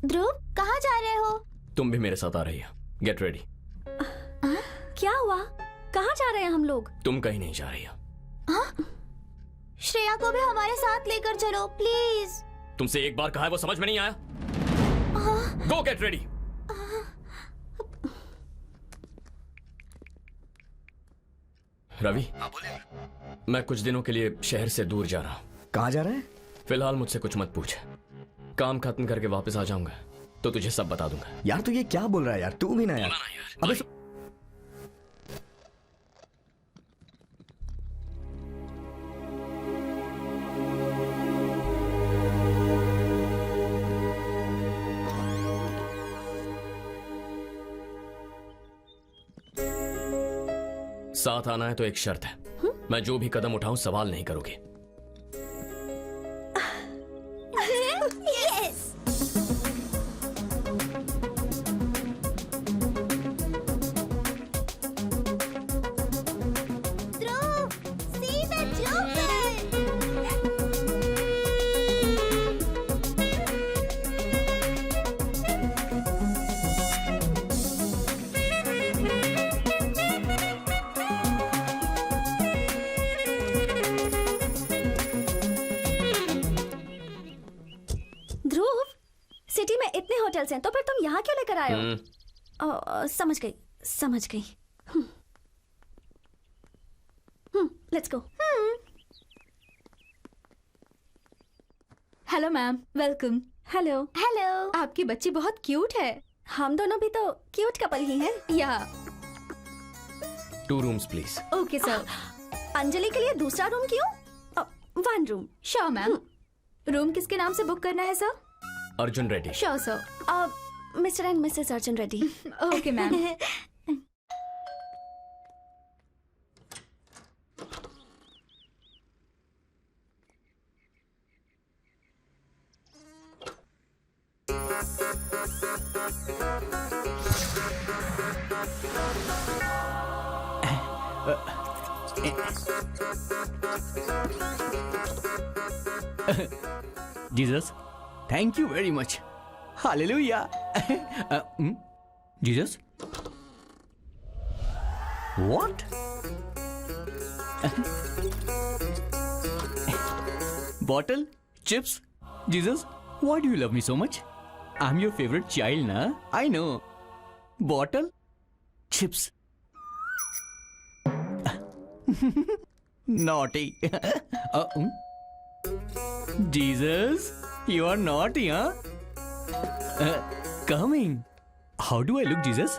ध्रुव, कहाँ जा रहे हो? तुम भी मेरे साथ आ रही हो। Get ready. क्या हुआ? कहाँ जा रहे हैं हम लोग? तुम कहीं नहीं जा रही हो। श्रेया को भी हमारे साथ लेकर चलो प्लीज। तुमसे एक बार कहा है वो समझ में नहीं आया? Go get ready. रवि, मैं कुछ दिनों के लिए शहर से दूर जा रहा हूँ। कहाँ जा रहा है? फिलहाल मुझसे कुछ मत पूछ। काम खत्म करके वापस आ जाऊंगा तो तुझे सब बता दूंगा। यार तू ये क्या बोल रहा है यार? तू भी ना यार। अबे साथ आना है तो एक शर्त है, मैं जो भी कदम उठाऊं सवाल नहीं करोगे। Yes. Dhruv, see the Jupiter. Dhruv, city में इतने होटल्स हैं तो फिर तुम यहाँ क्यों लेकर आए हो? समझ गई, समझ गई। Let's go. Hello ma'am, welcome. Hello. Hello. आपकी बच्ची बहुत क्यूट है। हम दोनों भी तो क्यूट कपल ही हैं। या 2 rooms please. Okay sir. Anjali के लिए दूसरा रूम क्यों? 1 रूम। Sure ma'am. रूम किसके नाम से बुक करना है sir? Arjun Reddy. Sure sir. Mister and missus Arjun Reddy. Okay ma'am. Jesus, thank you very much. Hallelujah. Jesus, what? Bottle, chips. Jesus, why do you love me so much? I am your favourite child ना? I know. Bottle, chips. Naughty. Jesus, you are naughty, huh? Coming. How do I look, Jesus?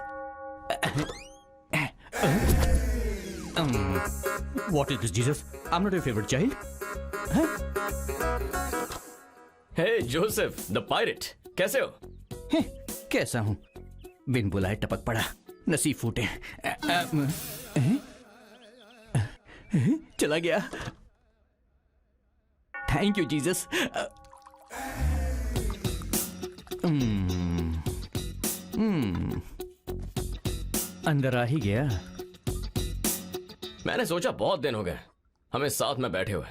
What is this, Jesus? I'm not your favorite child. Hey Joseph the pirate, कैसे हो? कैसा हूं? बिन बुलाए टपक पड़ा, नसीब फूटे। चला गया। Thank you Jesus. अंदर आ ही गया। मैंने सोचा बहुत दिन हो गए हमें साथ में बैठे हुए,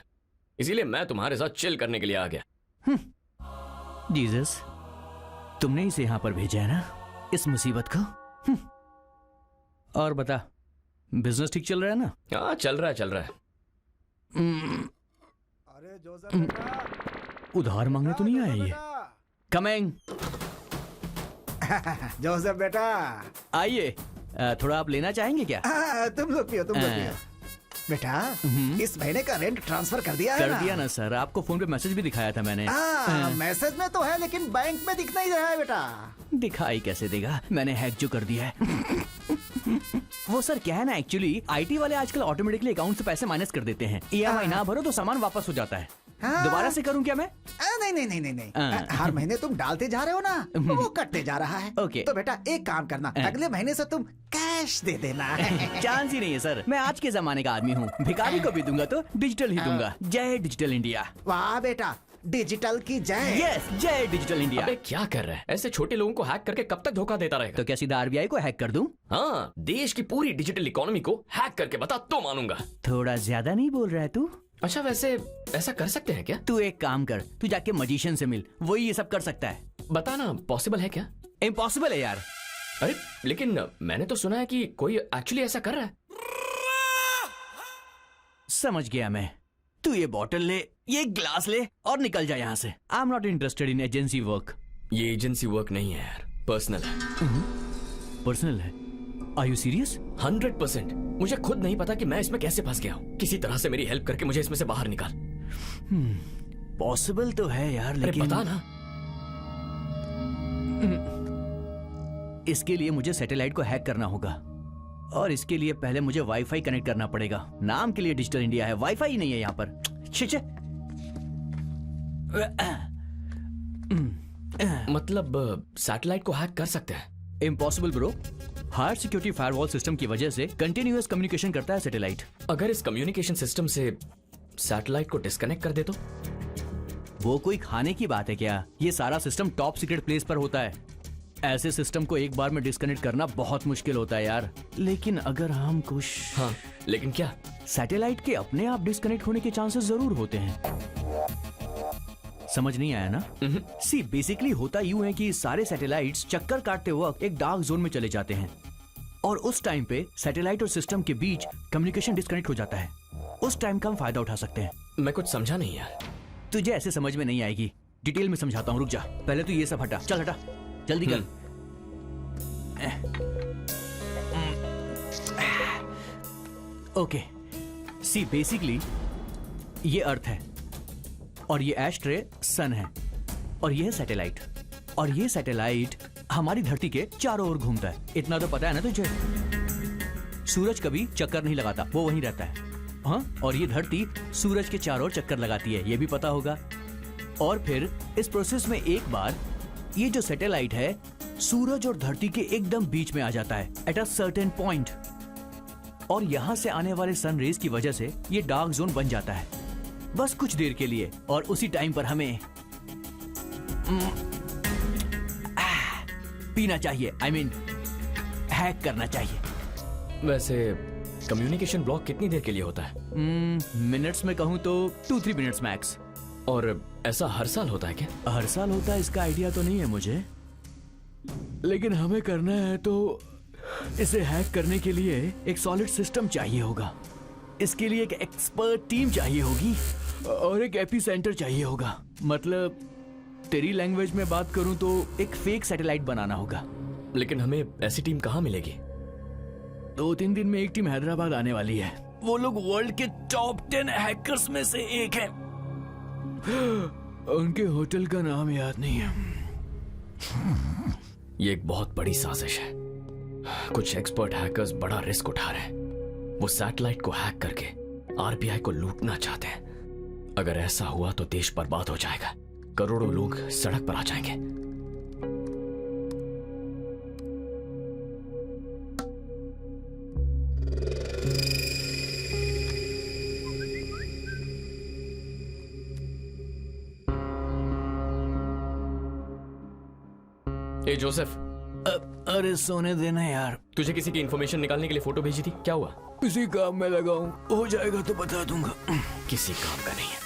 इसीलिए मैं तुम्हारे साथ चिल करने के लिए आ गया। जीसस, तुमने इसे यहां पर भेजा है ना, इस मुसीबत को। और बता, बिजनेस ठीक चल रहा है ना? हाँ चल रहा है, चल रहा है। अरे जोसेफ बेटा, उधार मांगने तो नहीं आया ये? कमिंग। जोसेफ बेटा। आइए, थोड़ा आप लेना चाहेंगे क्या? तुम लोग पियो, तुम लोग पियो। बेटा, इस महीने का रेंट ट्रांसफर कर दिया है कर ना? दिया ना सर, आपको फोन पे मैसेज भी दिखाया था मैंने। मैसेज में तो है लेकिन बैंक में दिख नहीं रहा है बेटा। दिखाई कैसे देगा, मैंने हैक जो कर दिया है। वो सर क्या है ना, एक्चुअली आईटी वाले आजकल ऑटोमेटिकली अकाउंट से पैसे माइनस कर देते हैं। ईएमआई ना भरो तो सामान वापस हो जाता है। दोबारा से करूं क्या मैं? नहीं नहीं नहीं नहीं नहीं, हर महीने तुम डालते जा रहे हो ना, वो कटते जा रहा है। ओके। तो बेटा एक काम करना, अगले महीने से तुम कैश दे देना। चांस ही नहीं है सर, मैं आज के जमाने का आदमी हूँ। भिखारी को भी दूंगा तो डिजिटल ही दूंगा। जय डिजिटल इंडिया। वाह बेटा, डिजिटल की जय। यस, जय डिजिटल इंडिया। अबे क्या कर रहा है? ऐसे छोटे लोगों को हैक करके कब तक धोखा देता रहेगा? तो क्या सीधा आरबीआई को हैक कर दूं? हाँ, देश की पूरी डिजिटल इकोनॉमी को हैक करके बता तो मानूंगा। थोड़ा ज्यादा नहीं बोल रहा है तू? अच्छा वैसे ऐसा कर सकते हैं क्या? तू एक काम कर, तू जाके मजिशियन से मिल, वही ये सब कर सकता है। बताना पॉसिबल है क्या? इम्पॉसिबल है यार। अरे लेकिन मैंने तो सुना है कि कोई एक्चुअली ऐसा कर रहा है। समझ गया मैं। तू ये बॉटल ले, ये ग्लास ले और निकल जा यहाँ से। I am not interested in agency work. ये एजेंसी वर्क नहीं है यार, पर्सनल है। पर्सनल है? Are you serious? 100%। मुझे खुद नहीं पता कि मैं इसमें कैसे फंस गया हूँ। किसी तरह से मेरी हेल्प करके मुझे इसमें से बाहर निकाल। पॉसिबल तो है यार, अरे लेकिन बता ना। इसके लिए मुझे सैटेलाइट को हैक करना होगा, और इसके लिए पहले मुझे वाईफाई कनेक्ट करना पड़ेगा। नाम के लिए डिजिटल इंडिया है, वाईफाई ही नहीं है यहाँ पर। छे। मतलब सैटेलाइट को हैक कर सकते हैं? Impossible bro, higher security firewall system की वजह से कंटिन्यूअस कम्युनिकेशन करता है सैटेलाइट। अगर इस कम्युनिकेशन सिस्टम से सैटेलाइट को डिस्कनेक्ट कर दे तो? वो कोई खाने की बात है क्या? ये सारा सिस्टम टॉप सीक्रेट प्लेस पर होता है। ऐसे सिस्टम को एक बार में डिस्कनेक्ट करना बहुत मुश्किल होता है यार। लेकिन अगर हम कुछ हाँ, लेकिन क्या? सैटेलाइट के अपने आप डिस्कनेक्ट होने के चांसेस जरूर होते हैं। समझ नहीं आया ना? सी बेसिकली होता यूं है कि सारे सैटेलाइट्स चक्कर काटते वक्त एक डार्क जोन में चले जाते हैं और उस टाइम पे सैटेलाइट और सिस्टम के बीच कम्युनिकेशन डिस्कनेक्ट हो जाता है। उस टाइम का हम फायदा उठा सकते हैं। मैं कुछ समझा नहीं यार। तुझे ऐसे समझ में नहीं आएगी, डिटेल में समझाता हूँ, रुक जा। पहले तो ये सब हटा, चल हटा, जल्दी कर। ओके, सी बेसिकली ये अर्थ है और ये एस्ट्रे सन है और ये है सैटेलाइट, और ये सैटेलाइट हमारी धरती के चारों ओर घूमता है। इतना तो पता है ना तुझे? सूरज कभी चक्कर नहीं लगाता, वो वहीं रहता है। हाँ, और ये धरती सूरज के चारों ओर चक्कर लगाती है, ये भी पता होगा। और फिर इस प्रोसेस में एक बार ये जो सैटेलाइट है सूरज और धरती के एकदम बीच में आ जाता है एट अ सर्टेन पॉइंट, और यहां से आने वाले सन रेज की वजह से ये डार्क जोन बन जाता है बस कुछ देर के लिए। और उसी टाइम पर हमें पीना चाहिए, आई मीन हैक करना चाहिए। वैसे कम्युनिकेशन ब्लॉक कितनी देर के लिए होता है? मिनट्स में कहूं तो 2-3 मिनट्स मैक्स। और ऐसा हर साल होता है क्या? हर साल होता है इसका आइडिया तो नहीं है मुझे, लेकिन हमें करना है तो इसे हैक करने के लिए एक सॉलिड सिस्टम चाहिए होगा। इसके लिए एक एक्सपर्ट टीम चाहिए होगी और एक एपी सेंटर चाहिए होगा। मतलब तेरी लैंग्वेज में बात करूं तो एक फेक सैटेलाइट बनाना होगा। लेकिन हमें ऐसी टीम कहाँ मिलेगी? 2-3 दिन में एक टीम हैदराबाद आने वाली है। वो लोग वर्ल्ड के टॉप 10 हैकर्स में से एक हैं। उनके होटल का नाम याद नहीं है। ये एक बहुत बड़ी साजिश है। कुछ एक्सपर्ट हैकर्स बड़ा रिस्क उठा रहे हैं। वो सैटेलाइट को हैक करके आरबीआई को लूटना चाहते हैं। अगर ऐसा हुआ तो देश बर्बाद हो जाएगा, करोड़ों लोग सड़क पर आ जाएंगे। ए जोसेफ, अरे सोने देना यार। तुझे किसी की इंफॉर्मेशन निकालने के लिए फोटो भेजी थी, क्या हुआ? किसी काम में लगाऊं, हो जाएगा तो बता दूंगा। किसी काम का नहीं है।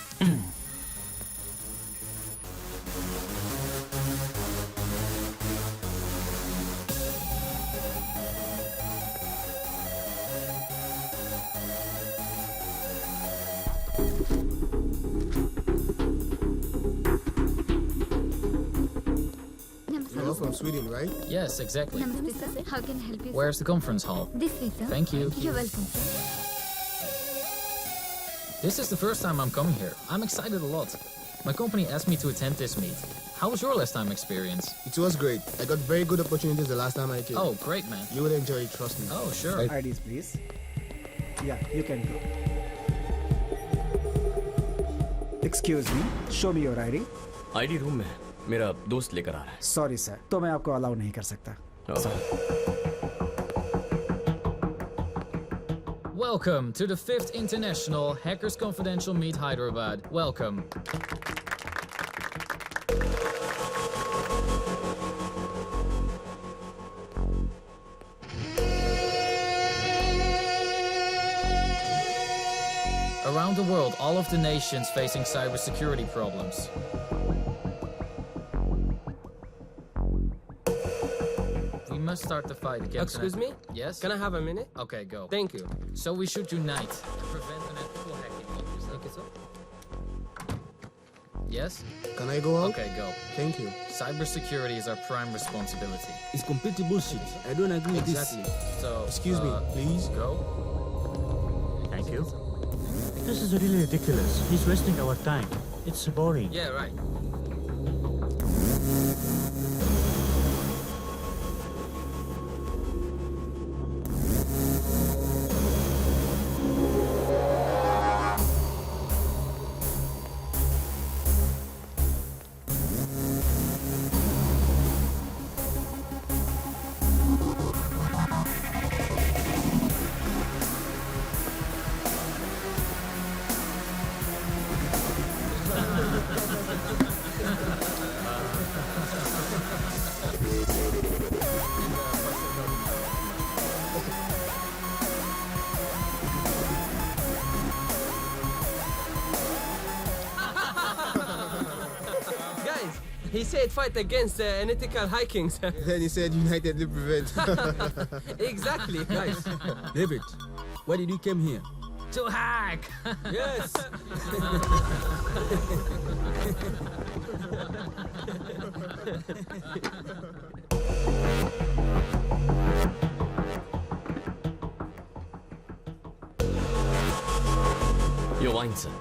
You're from Sweden, right? Yes, exactly. Namaste, sir. How can I help you? Where's the conference hall? This way, sir. Thank you. You're welcome, sir. This is the first time I'm coming here. I'm excited a lot. My company asked me to attend this meet. How was your last time experience? It was great. I got very good opportunities the last time I came. Oh, great, man. You would enjoy it, trust me. Oh, sure. IDs, please. Yeah, you can go. Excuse me, show me your ID. ID room में है। मेरा दोस्त लेकर आ रहा है। Sorry sir, तो मैं आपको अलाउ नहीं कर सकता। Welcome to the 5th International Hackers Confidential Meet Hyderabad. Welcome. Around the world, all of the nations facing cybersecurity problems. We must start the fight against. Excuse me? Yes. Can I have a minute? Okay, go. Thank you. So we should unite and prevent unethical hacking. Thank you, sir. Yes? Can I go out? Okay, go. Thank you. Cybersecurity is our prime responsibility. It's completely bullshit. I don't agree with Exactly. So, Excuse me, please. Go. Thank you. This is really ridiculous. He's wasting our time. It's boring. Yeah, right. He said fight against unethical hikings. Then he said United will prevent. Exactly, guys. David, why did you come here? To hack. Yes. Your wine, sir.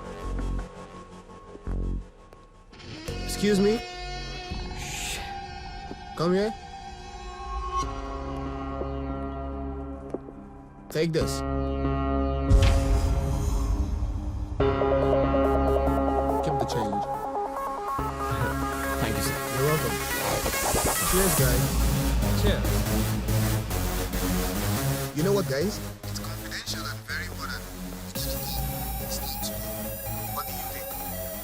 Excuse me? Come here. Take this. Keep the change. Thank you, sir. You're welcome. Cheers, guys. Cheers. You know what, guys? It's confidential and very important. What do you think?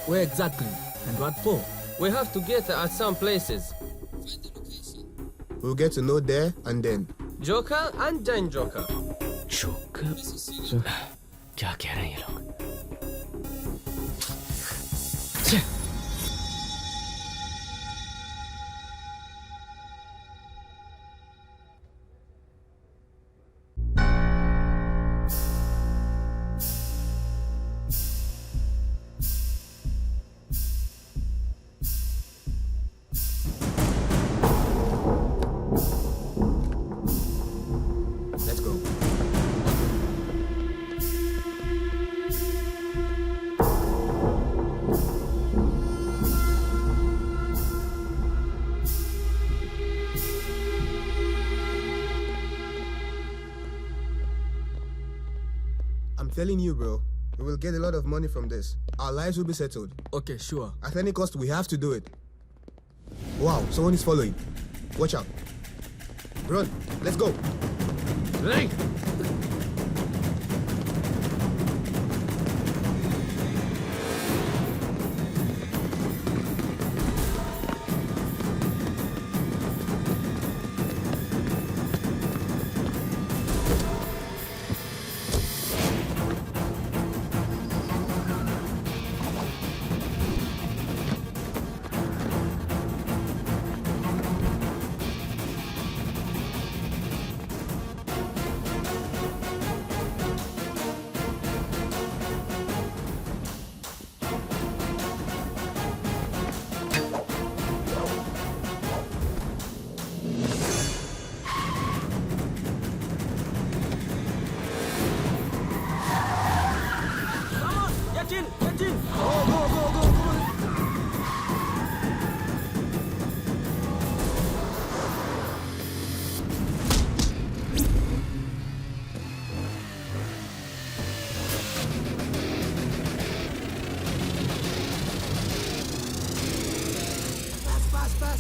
Where exactly? And what for? We have to get at some places. We'll get to know there and then. Joker and Jane Joker. Joker? क्या कह रहे हैं ये लोग? Let's go. I'm telling you, bro, we will get a lot of money from this. Our lives will be settled. Okay, sure. At any cost, we have to do it. Wow, someone is following. Watch out. Run, let's go. Link!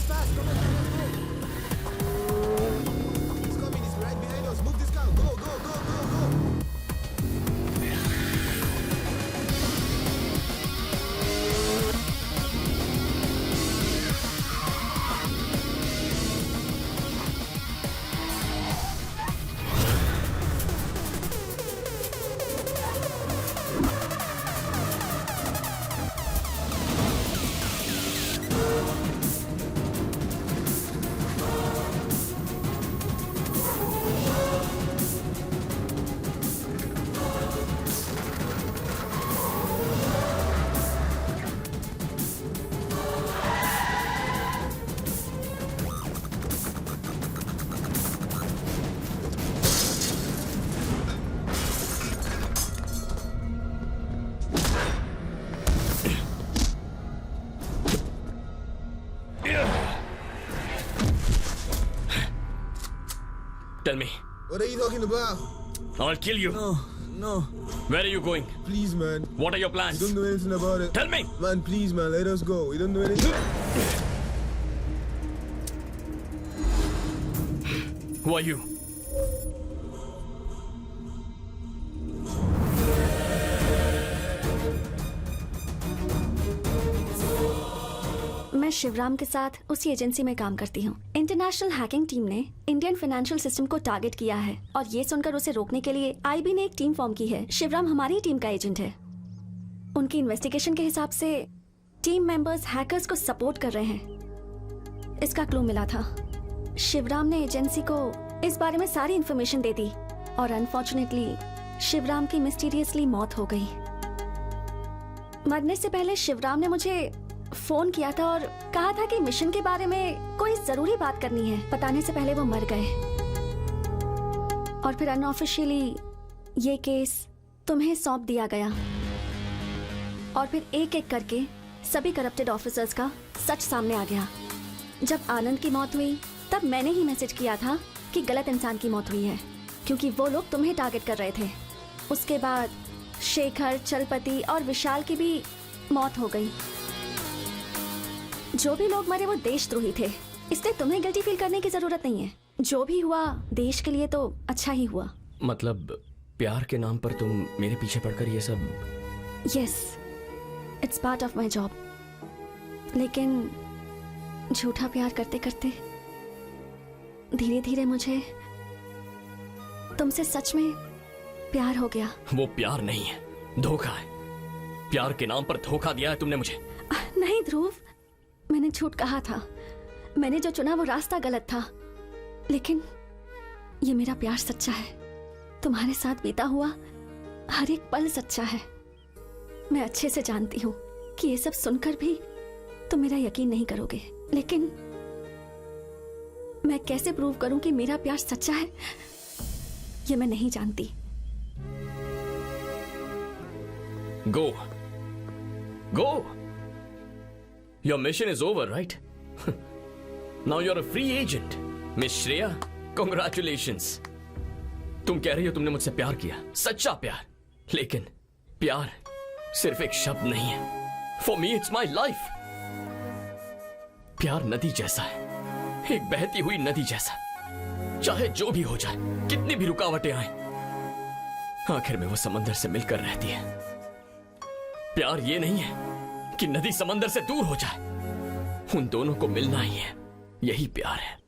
Fast. Come on. He's coming. He's right behind us. Move this car. Go. Tell me. What are you talking about? I'll kill you. No. Where are you going? Please, man. What are your We plans? don't know anything about it. Tell me. Man, please, man. Let us go. We don't know anything. Who are you? मैं शिवराम के साथ उसी agency में काम करती हूँ। International hacking team ने Indian financial system को टारगेट किया है और ये सुनकर उसे रोकने के लिए आईबी ने एक टीम फॉर्म की है। शिवराम हमारी टीम का एजेंट है। उनकी इन्वेस्टिगेशन के हिसाब से टीम मेंबर्स हैकर्स को सपोर्ट कर रहे हैं। इसका क्लू मिला था। शिवराम ने एजेंसी को इस बारे में सारी इन्फॉर्मेशन दे दी और अनफॉर्चुनेटली शिवराम की मिस्टीरियसली मौत हो गई। मरने से पहले शिवराम ने मुझे फोन किया था और कहा था कि मिशन के बारे में कोई जरूरी बात करनी है। बताने से पहले वो मर गए और फिर अनऑफिशियली ये केस तुम्हें सौंप दिया गया और फिर एक एक करके सभी करप्टेड ऑफिसर्स का सच सामने आ गया। जब आनंद की मौत हुई तब मैंने ही मैसेज किया था कि गलत इंसान की मौत हुई है, क्योंकि वो लोग तुम्हें टारगेट कर रहे थे। उसके बाद शेखर, चलपति और विशाल की भी मौत हो गई। जो भी लोग मरे वो देशद्रोही थे, इसलिए तुम्हें गिल्टी फील करने की जरूरत नहीं है। जो भी हुआ देश के लिए तो अच्छा ही हुआ। मतलब प्यार के नाम पर तुम मेरे पीछे पड़कर ये सब? Yes, it's part of my job. लेकिन झूठा प्यार करते करते धीरे धीरे मुझे तुमसे सच में प्यार हो गया। वो प्यार नहीं है, धोखा है। प्यार के नाम पर धोखा दिया है तुमने मुझे। नहीं ध्रुव, मैंने झूठ कहा था। मैंने जो चुना वो रास्ता गलत था, लेकिन ये मेरा प्यार सच्चा है। तुम्हारे साथ बीता हुआ हर एक पल सच्चा है। मैं अच्छे से जानती हूँ कि ये सब सुनकर भी तुम मेरा यकीन नहीं करोगे, लेकिन मैं कैसे प्रूव करूं कि मेरा प्यार सच्चा है, ये मैं नहीं जानती। Go. Go. Your mission is over, right? Now you're a free agent. Miss Shreya, congratulations. तुम कह रही हो तुमने मुझसे प्यार किया, सच्चा प्यार। लेकिन प्यार सिर्फ एक शब्द नहीं है। For me, it's my life. प्यार नदी जैसा है, एक बहती हुई नदी जैसा। चाहे जो भी हो जाए, कितनी भी रुकावटें आए, आखिर में वो समंदर से मिलकर रहती है। प्यार ये नहीं है कि नदी समंदर से दूर हो जाए, उन दोनों को मिलना ही है, यही प्यार है।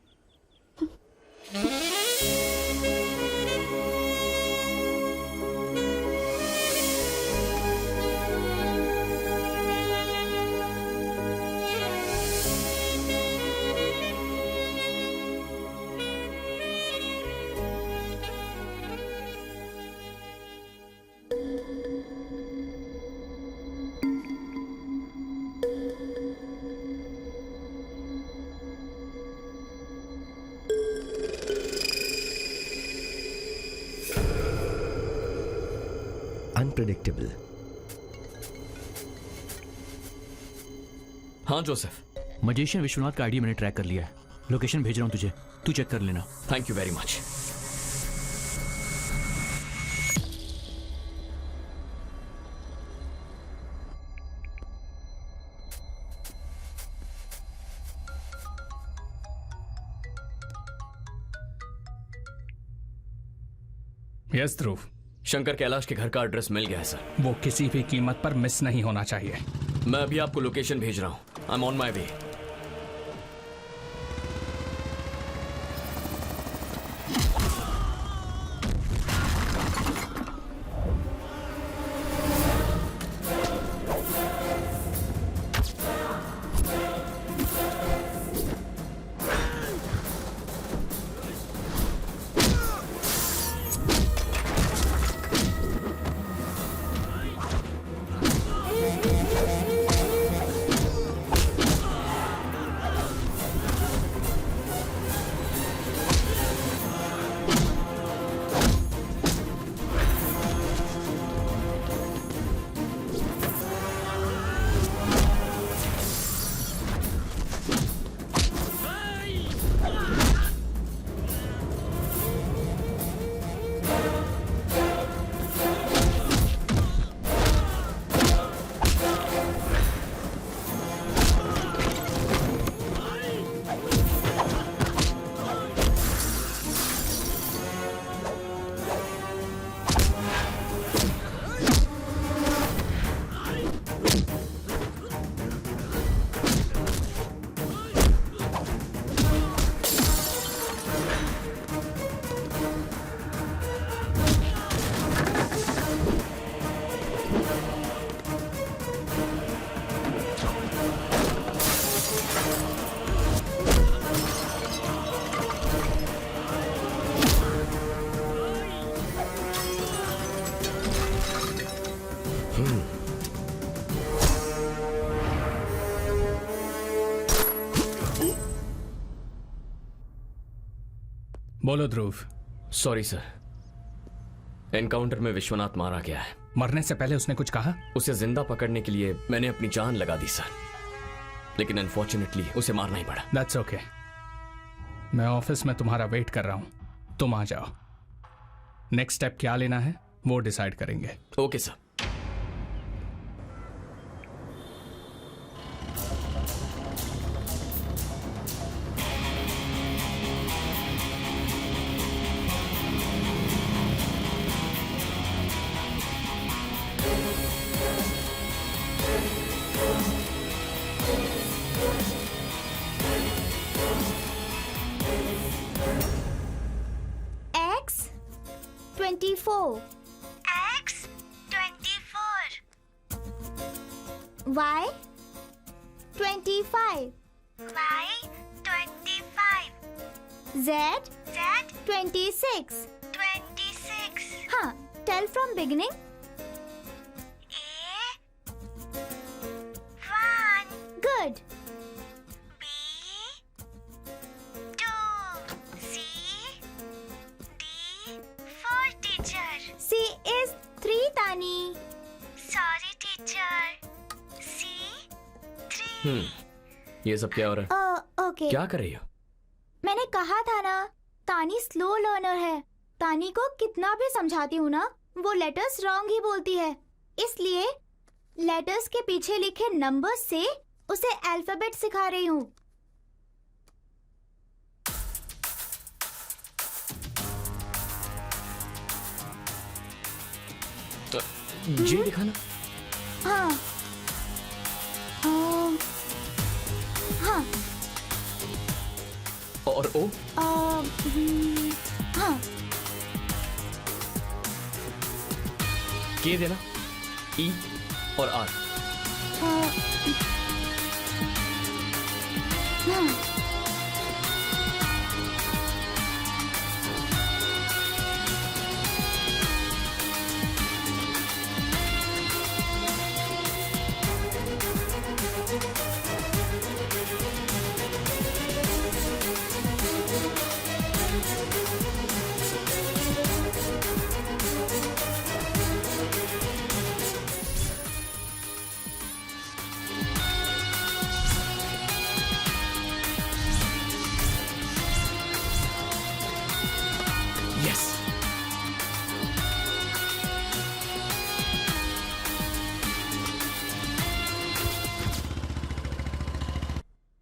अनप्रेडिक्टेबल। हाँ जोसेफ, मजिशियन विश्वनाथ का आईडी मैंने ट्रैक कर लिया है। लोकेशन भेज रहा हूं तुझे, तू चेक कर लेना। Thank you very much. Yes Dhruv, Shankar Kailash के घर का एड्रेस मिल गया है सर। वो किसी भी कीमत पर मिस नहीं होना चाहिए। मैं अभी आपको लोकेशन भेज रहा हूं। आई एम ऑन माई वे। बोलो ध्रुव। सॉरी सर, एनकाउंटर में विश्वनाथ मारा गया है। मरने से पहले उसने कुछ कहा? उसे जिंदा पकड़ने के लिए मैंने अपनी जान लगा दी सर, लेकिन अनफॉर्चुनेटली उसे मारना ही पड़ा। That's okay. मैं ऑफिस में तुम्हारा वेट कर रहा हूं, तुम आ जाओ। नेक्स्ट स्टेप क्या लेना है वो डिसाइड करेंगे। Okay sir. X24. Y25. Z26. हाँ, tell from beginning. Good. C is 3, Tani. ये सब क्या हो रहा है? Okay. क्या कर रही हो? मैंने कहा था ना, तानी स्लो लर्नर है। तानी को कितना भी समझाती हूँ ना, वो लेटर्स रॉन्ग ही बोलती है। इसलिए लेटर्स के पीछे लिखे नंबर्स से उसे अल्फाबेट सिखा रही हूँ। तो जी दिखाना। हाँ हाँ। और ओ? हाँ। के देना, ई और आर। हाँ।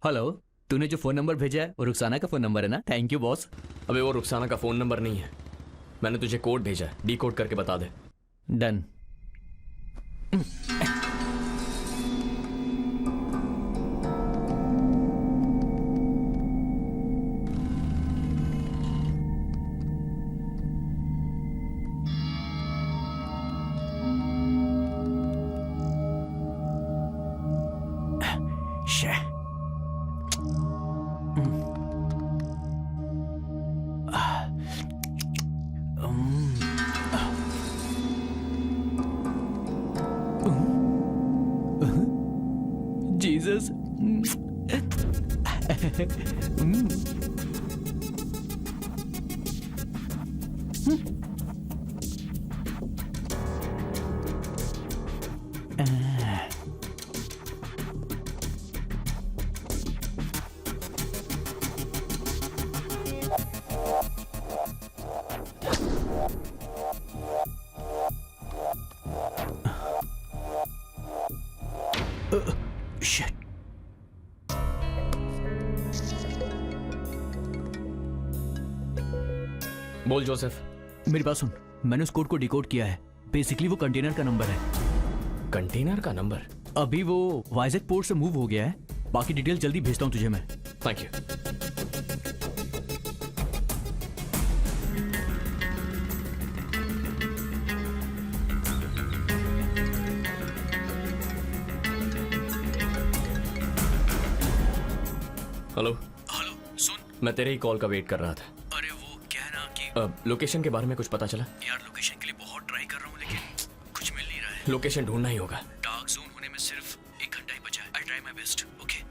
हेलो, तूने जो फोन नंबर भेजा है वो रुखसाना का फोन नंबर है ना? Thank you boss. अबे वो रुखसाना का फोन नंबर नहीं है, मैंने तुझे कोड भेजा है, डी कोड करके बता दे। डन। Jesus. Shit. बोल जोसेफ। मेरी बात सुन, मैंने उस कोड को डिकोड किया है। बेसिकली वो कंटेनर का नंबर है। कंटेनर का नंबर? अभी वो वाइजैक पोर्ट से मूव हो गया है। बाकी डिटेल जल्दी भेजता हूँ तुझे मैं। Thank you. हेलो हेलो, सुन, मैं तेरे ही कॉल का वेट कर रहा था। अरे वो क्या ना कि लोकेशन के बारे में कुछ पता चला? यार लोकेशन के लिए बहुत ट्राई कर रहा हूँ लेकिन कुछ मिल नहीं रहा है। लोकेशन ढूंढना ही होगा। डार्क जोन होने में सिर्फ 1 घंटा ही बचा है। I try my best. Okay.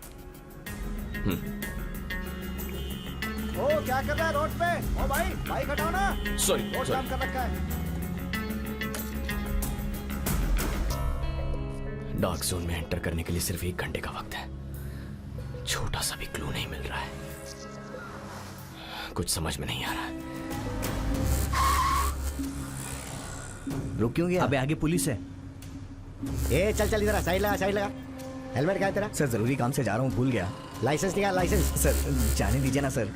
ओ क्या कर रहा है रोड पे? ओ भाई बाइक हटाओ ना। सॉरी रोड जाम कर रखा है। डार्क जोन में एंटर करने के लिए सिर्फ 1 घंटे का वक्त है। छोटा सा भी क्लू नहीं मिल रहा है। कुछ समझ में नहीं आ रहा। रुक क्यों गया? अबे आगे पुलिस है। ए चल चल इधर साइड लगा साइड लगा। हेलमेट क्या है तेरा? सर जरूरी काम से जा रहा हूँ, भूल गया। लाइसेंस निकाल लाइसेंस। सर जाने दीजिए ना सर।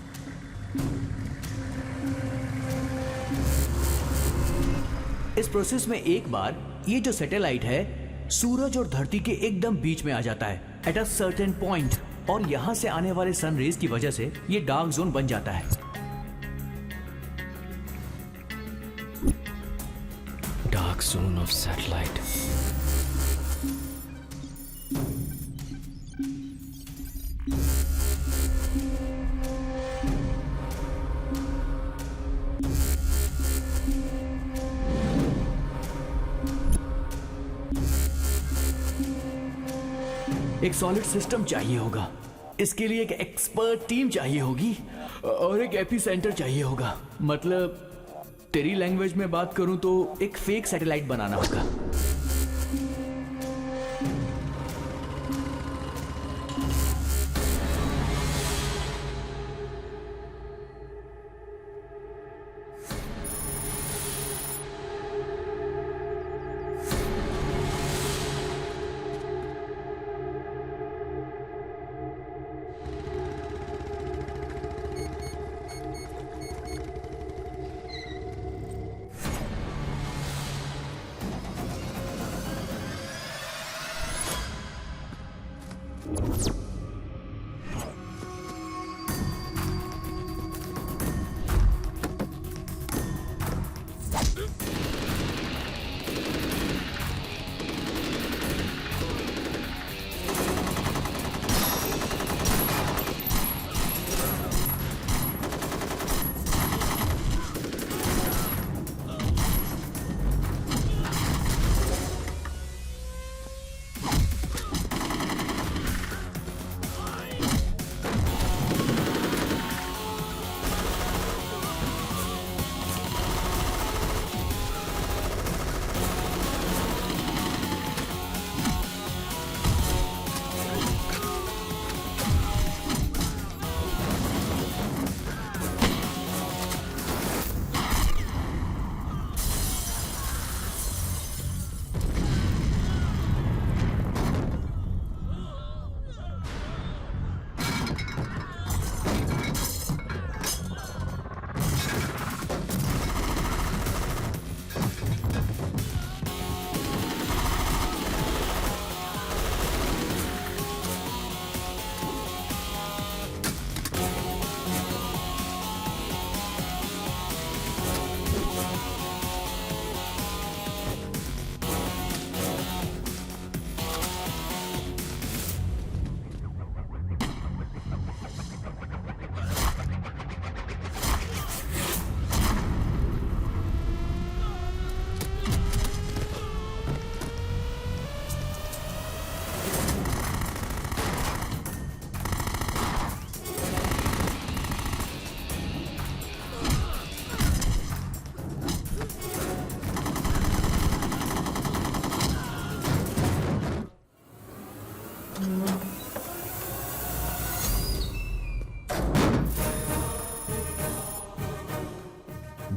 इस प्रोसेस में एक बार ये जो सैटेलाइट है सूरज और धरती के एकदम बीच में आ जाता है एट अ सर्टेन पॉइंट, और यहां से आने वाले सन रेज की वजह से ये डार्क जोन बन जाता है। Dark zone of satellite. एक सॉलिड सिस्टम चाहिए होगा, इसके लिए एक एक्सपर्ट टीम चाहिए होगी और एक एपी सेंटर चाहिए होगा। मतलब तेरी लैंग्वेज में बात करूं तो एक फेक सैटेलाइट बनाना होगा।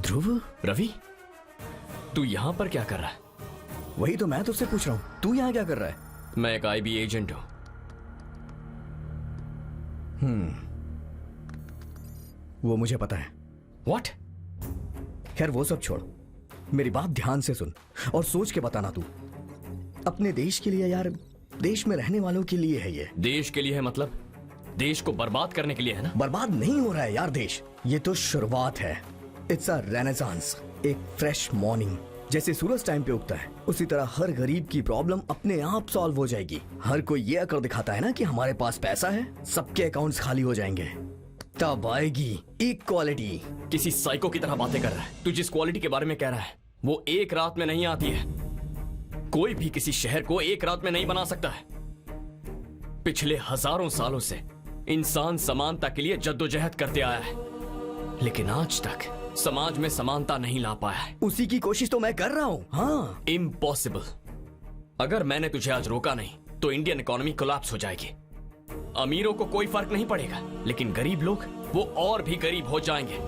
ध्रुव, रवि, तू यहां पर क्या कर रहा है? वही तो मैं तुझसे पूछ रहा हूँ, तू यहाँ क्या कर रहा है? मैं एक आईबी एजेंट हूं। वो मुझे पता है। व्हाट? खैर वो सब छोड़, मेरी बात ध्यान से सुन और सोच के बताना तू। अपने देश के लिए यार, देश में रहने वालों के लिए है ये। देश के लिए है मतलब देश को बर्बाद करने के लिए है ना? बर्बाद नहीं हो रहा है यार देश, ये तो शुरुआत है। इट्स अ रेनेसांस, एक फ्रेश मॉर्निंग। जैसे सूरज टाइम पे उगता है उसी तरह हर गरीब की प्रॉब्लम अपने आप सॉल्व हो जाएगी। हर कोई ये अकर दिखाता है ना कि हमारे पास पैसा है, सबके अकाउंट्स खाली हो जाएंगे, तब आएगी इक्वालिटी। किसी साइको की तरह बातें कर रहा है। तू जिस क्वालिटी के बारे में कह रहा है वो एक रात में नहीं आती है। कोई भी किसी शहर को एक रात में नहीं बना सकता है। पिछले हजारों सालों से इंसान समानता के लिए जद्दोजहद करते आया है। लेकिन आज तक समाज में समानता नहीं ला पाया है। उसी की कोशिश तो मैं कर रहा हूँ। हाँ, इम्पॉसिबल। अगर मैंने तुझे आज रोका नहीं तो इंडियन इकोनॉमी कोलैप्स हो जाएगी। अमीरों को कोई फर्क नहीं पड़ेगा, लेकिन गरीब लोग वो और भी गरीब हो जाएंगे।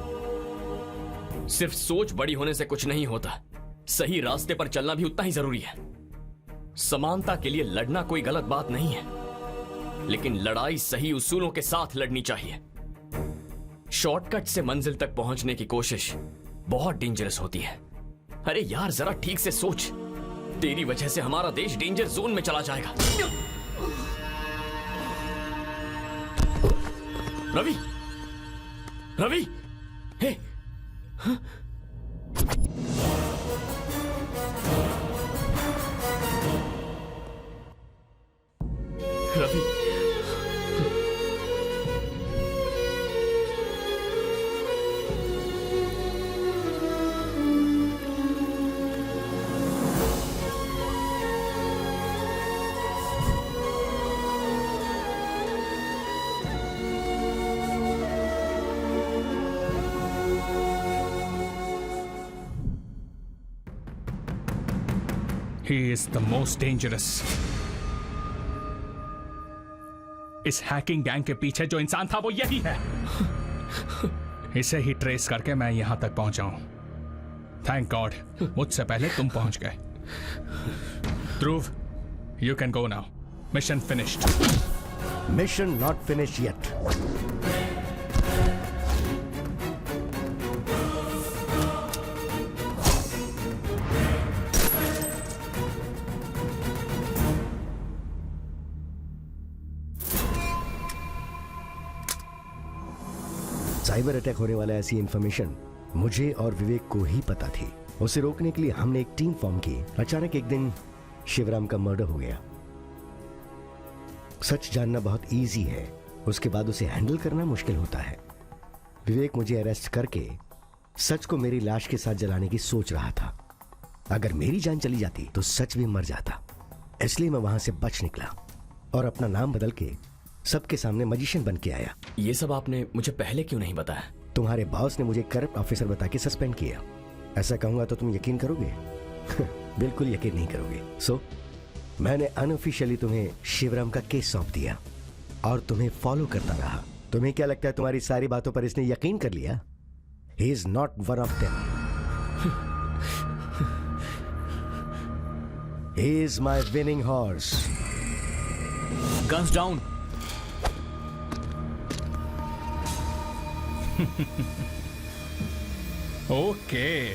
सिर्फ सोच बड़ी होने से कुछ नहीं होता, सही रास्ते पर चलना भी उतना ही जरूरी है। समानता के लिए लड़ना कोई गलत बात नहीं है, लेकिन लड़ाई सही उसूलों के साथ लड़नी चाहिए। शॉर्टकट से मंजिल तक पहुंचने की कोशिश बहुत डेंजरस होती है। अरे यार, जरा ठीक से सोच, तेरी वजह से हमारा देश डेंजर जोन में चला जाएगा। रवि, रवि, हे, हाँ? Ravi, He is the most dangerous. इस हैकिंग गैंग के पीछे जो इंसान था वो यही है। इसे ही ट्रेस करके मैं यहां तक पहुंचा हूं। थैंक गॉड मुझसे पहले तुम पहुंच गए। Dhruv, you can go now. Mission finished. Mission not finish yet. Cyber attack होने वाला ऐसी इंफॉर्मेशन मुझे और विवेक को ही पता थी। उसे रोकने के लिए हमने एक टीम फॉर्म की। अचानक एक दिन शिवराम का मर्डर हो गया। सच जानना बहुत इजी है, उसके बाद उसे हैंडल करना मुश्किल होता है। विवेक मुझे अरेस्ट करके सच को मेरी लाश के साथ जलाने की सोच रहा था। अगर मेरी जान चली जाती तो सच भी मर जाता, इसलिए मैं वहां से बच निकला और अपना नाम बदल के सबके सामने मैजिशियन बन के आया। ये सब आपने मुझे पहले क्यों नहीं बताया? तुम्हारे बॉस ने मुझे करप्ट ऑफिसर बता के सस्पेंड किया। ऐसा कहूंगा तो तुम यकीन करोगे? बिल्कुल यकीन नहीं करोगे। सो मैंने अनऑफिशियली तुम्हें शिवराम का केस सौंप दिया और तुम्हें फॉलो करता रहा। तुम्हें क्या लगता है तुम्हारी सारी बातों पर इसने यकीन कर लिया? He is not one of them. He is my winning horse. Guns down. Okay,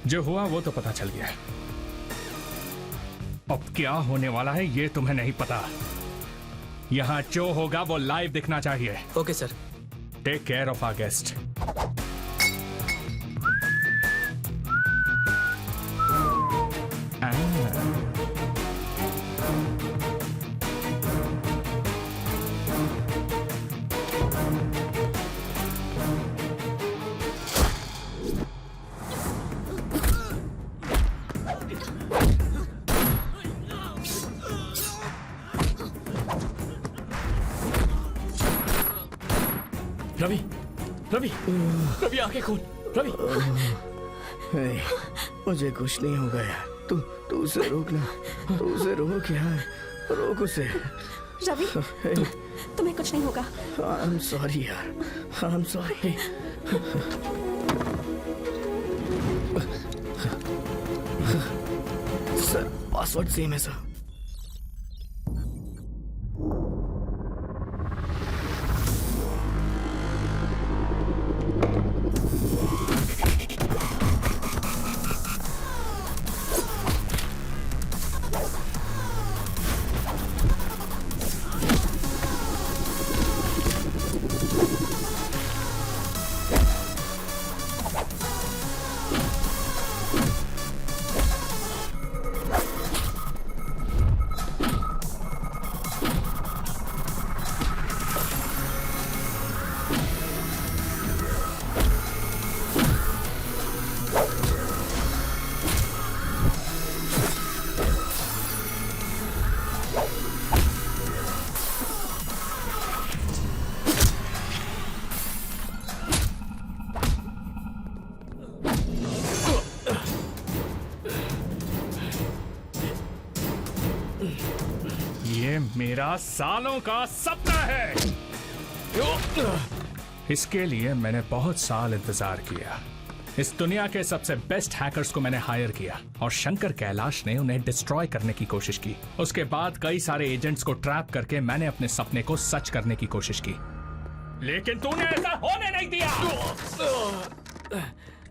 जो हुआ वो तो पता चल गया। अब क्या होने वाला है ये तुम्हें नहीं पता। यहां जो होगा वो लाइव दिखना चाहिए। Okay sir. Take care of our guest. Ravi, Ravi, Ravi आंखें खोल। रवि, मुझे कुछ नहीं होगा यार। तू उसे रोकना, तू उसे रोक यार, रोक उसे। रवि, तुम्हें कुछ नहीं होगा। आई एम सॉरी यार, I am sorry. Sir, password same है सर। मेरा सालों का सपना है। इसके लिए मैंने बहुत साल इंतजार किया। इस दुनिया के सबसे बेस्ट हैकर्स को मैंने हायर किया और शंकर कैलाश ने उन्हें डिस्ट्रॉय करने की कोशिश की। उसके बाद कई सारे एजेंट्स को ट्रैप करके मैंने अपने सपने को सच करने की कोशिश की, लेकिन तूने ऐसा होने नहीं दिया।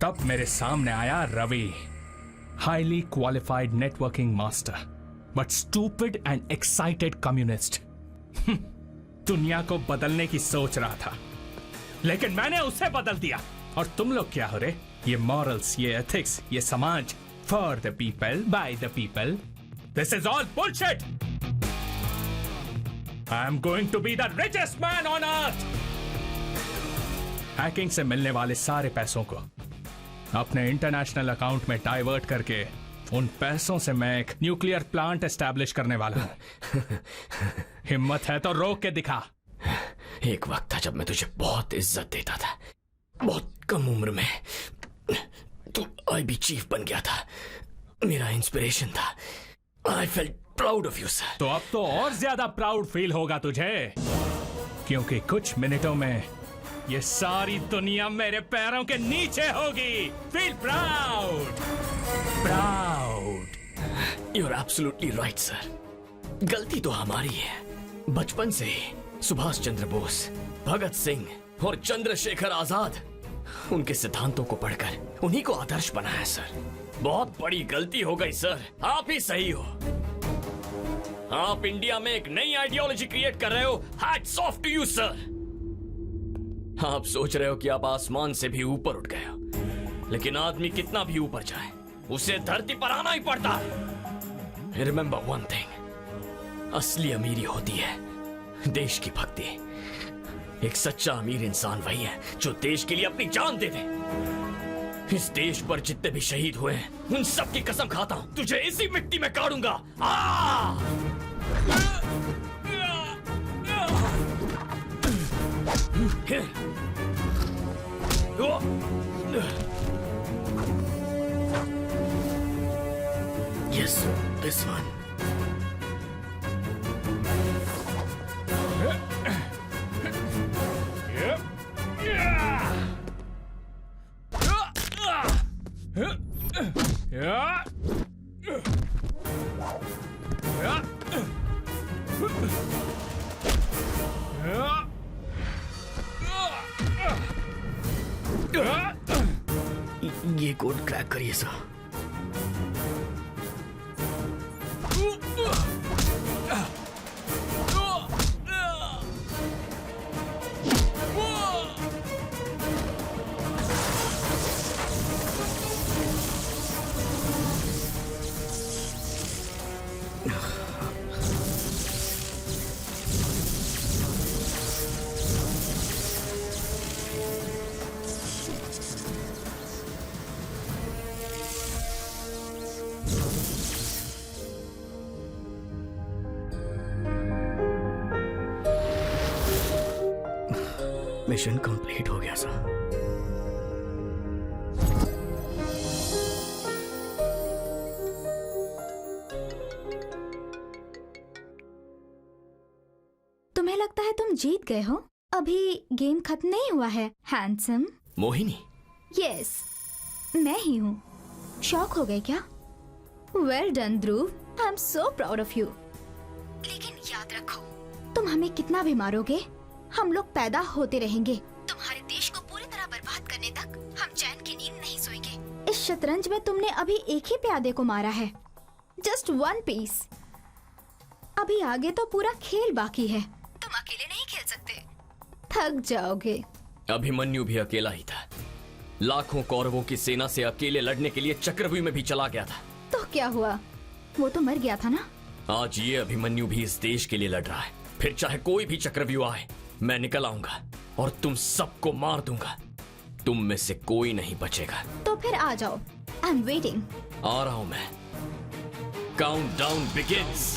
तब मेरे सामने आया Ravi, highly qualified networking master but stupid and excited communist. दुनिया को बदलने की सोच रहा था, लेकिन मैंने उसे बदल दिया। और तुम लोग क्या हो रहे? ये मॉरल्स, ये एथिक्स, ये समाज, for the people by the people, this is all bullshit. I am going to be the richest man on earth. Hacking से मिलने वाले सारे पैसों को अपने इंटरनेशनल अकाउंट में डाइवर्ट करके उन पैसों से मैं एक न्यूक्लियर प्लांट एस्टैब्लिश करने वाला हूं। हिम्मत है तो रोक के दिखा। एक वक्त था जब मैं तुझे बहुत इज्जत देता था, बहुत कम उम्र में तू आईबी चीफ बन गया था, मेरा इंस्पिरेशन था। I felt proud of you sir. तो अब तो और ज्यादा प्राउड फील होगा तुझे, क्योंकि कुछ मिनटों में ये सारी दुनिया मेरे पैरों के नीचे होगी। Feel proud, proud. You are absolutely right sir. गलती तो हमारी है। बचपन से ही सुभाष चंद्र बोस, भगत सिंह और चंद्रशेखर आजाद, उनके सिद्धांतों को पढ़कर उन्हीं को आदर्श बनाया सर। बहुत बड़ी गलती हो गई सर। आप ही सही हो। आप इंडिया में एक नई आइडियोलॉजी क्रिएट कर रहे हो। Hats off to you sir. आप सोच रहे हो कि आप आसमान से भी ऊपर उठ गए हो, लेकिन आदमी कितना भी ऊपर जाए उसे धरती पर आना ही पड़ता है। रिमेंबर वन थिंग, असली अमीरी होती है देश की भक्ति। एक सच्चा अमीर इंसान वही है जो देश के लिए अपनी जान दे दे। इस देश पर जितने भी शहीद हुए हैं उन सब की कसम खाता हूं, तुझे इसी मिट्टी में गाड़ूंगा। Yes, this one. ये कोड क्रैक करिए सर। मिशन कंप्लीट हो गया सर। तुम्हें लगता है तुम जीत गए हो? अभी गेम खत्म नहीं हुआ है हैंडसम। मोहिनी। यस, मैं ही हूँ। शॉक हो गए क्या? Well done Dhruv, I am so proud of you. लेकिन याद रखो, तुम हमें कितना भी मारोगे, हम लोग पैदा होते रहेंगे। तुम्हारे देश को पूरी तरह बर्बाद करने तक हम चैन की नींद नहीं सोएंगे। इस शतरंज में तुमने अभी एक ही प्यादे को मारा है, जस्ट वन पीस। अभी आगे तो पूरा खेल बाकी है। तुम अकेले नहीं खेल सकते, थक जाओगे। अभिमन्यु भी अकेला ही था। लाखों कौरवों की सेना से अकेले लड़ने के लिए चक्रव्यूह में भी चला गया था। तो क्या हुआ? वो तो मर गया था ना। आज ये अभिमन्यु भी इस देश के लिए लड़ रहा है। फिर चाहे कोई भी चक्रव्यूह आए, मैं निकल आऊंगा और तुम सबको मार दूंगा। तुम में से कोई नहीं बचेगा। तो फिर आ जाओ, आई एम वेटिंग। आ रहा हूं मैं। Countdown begins.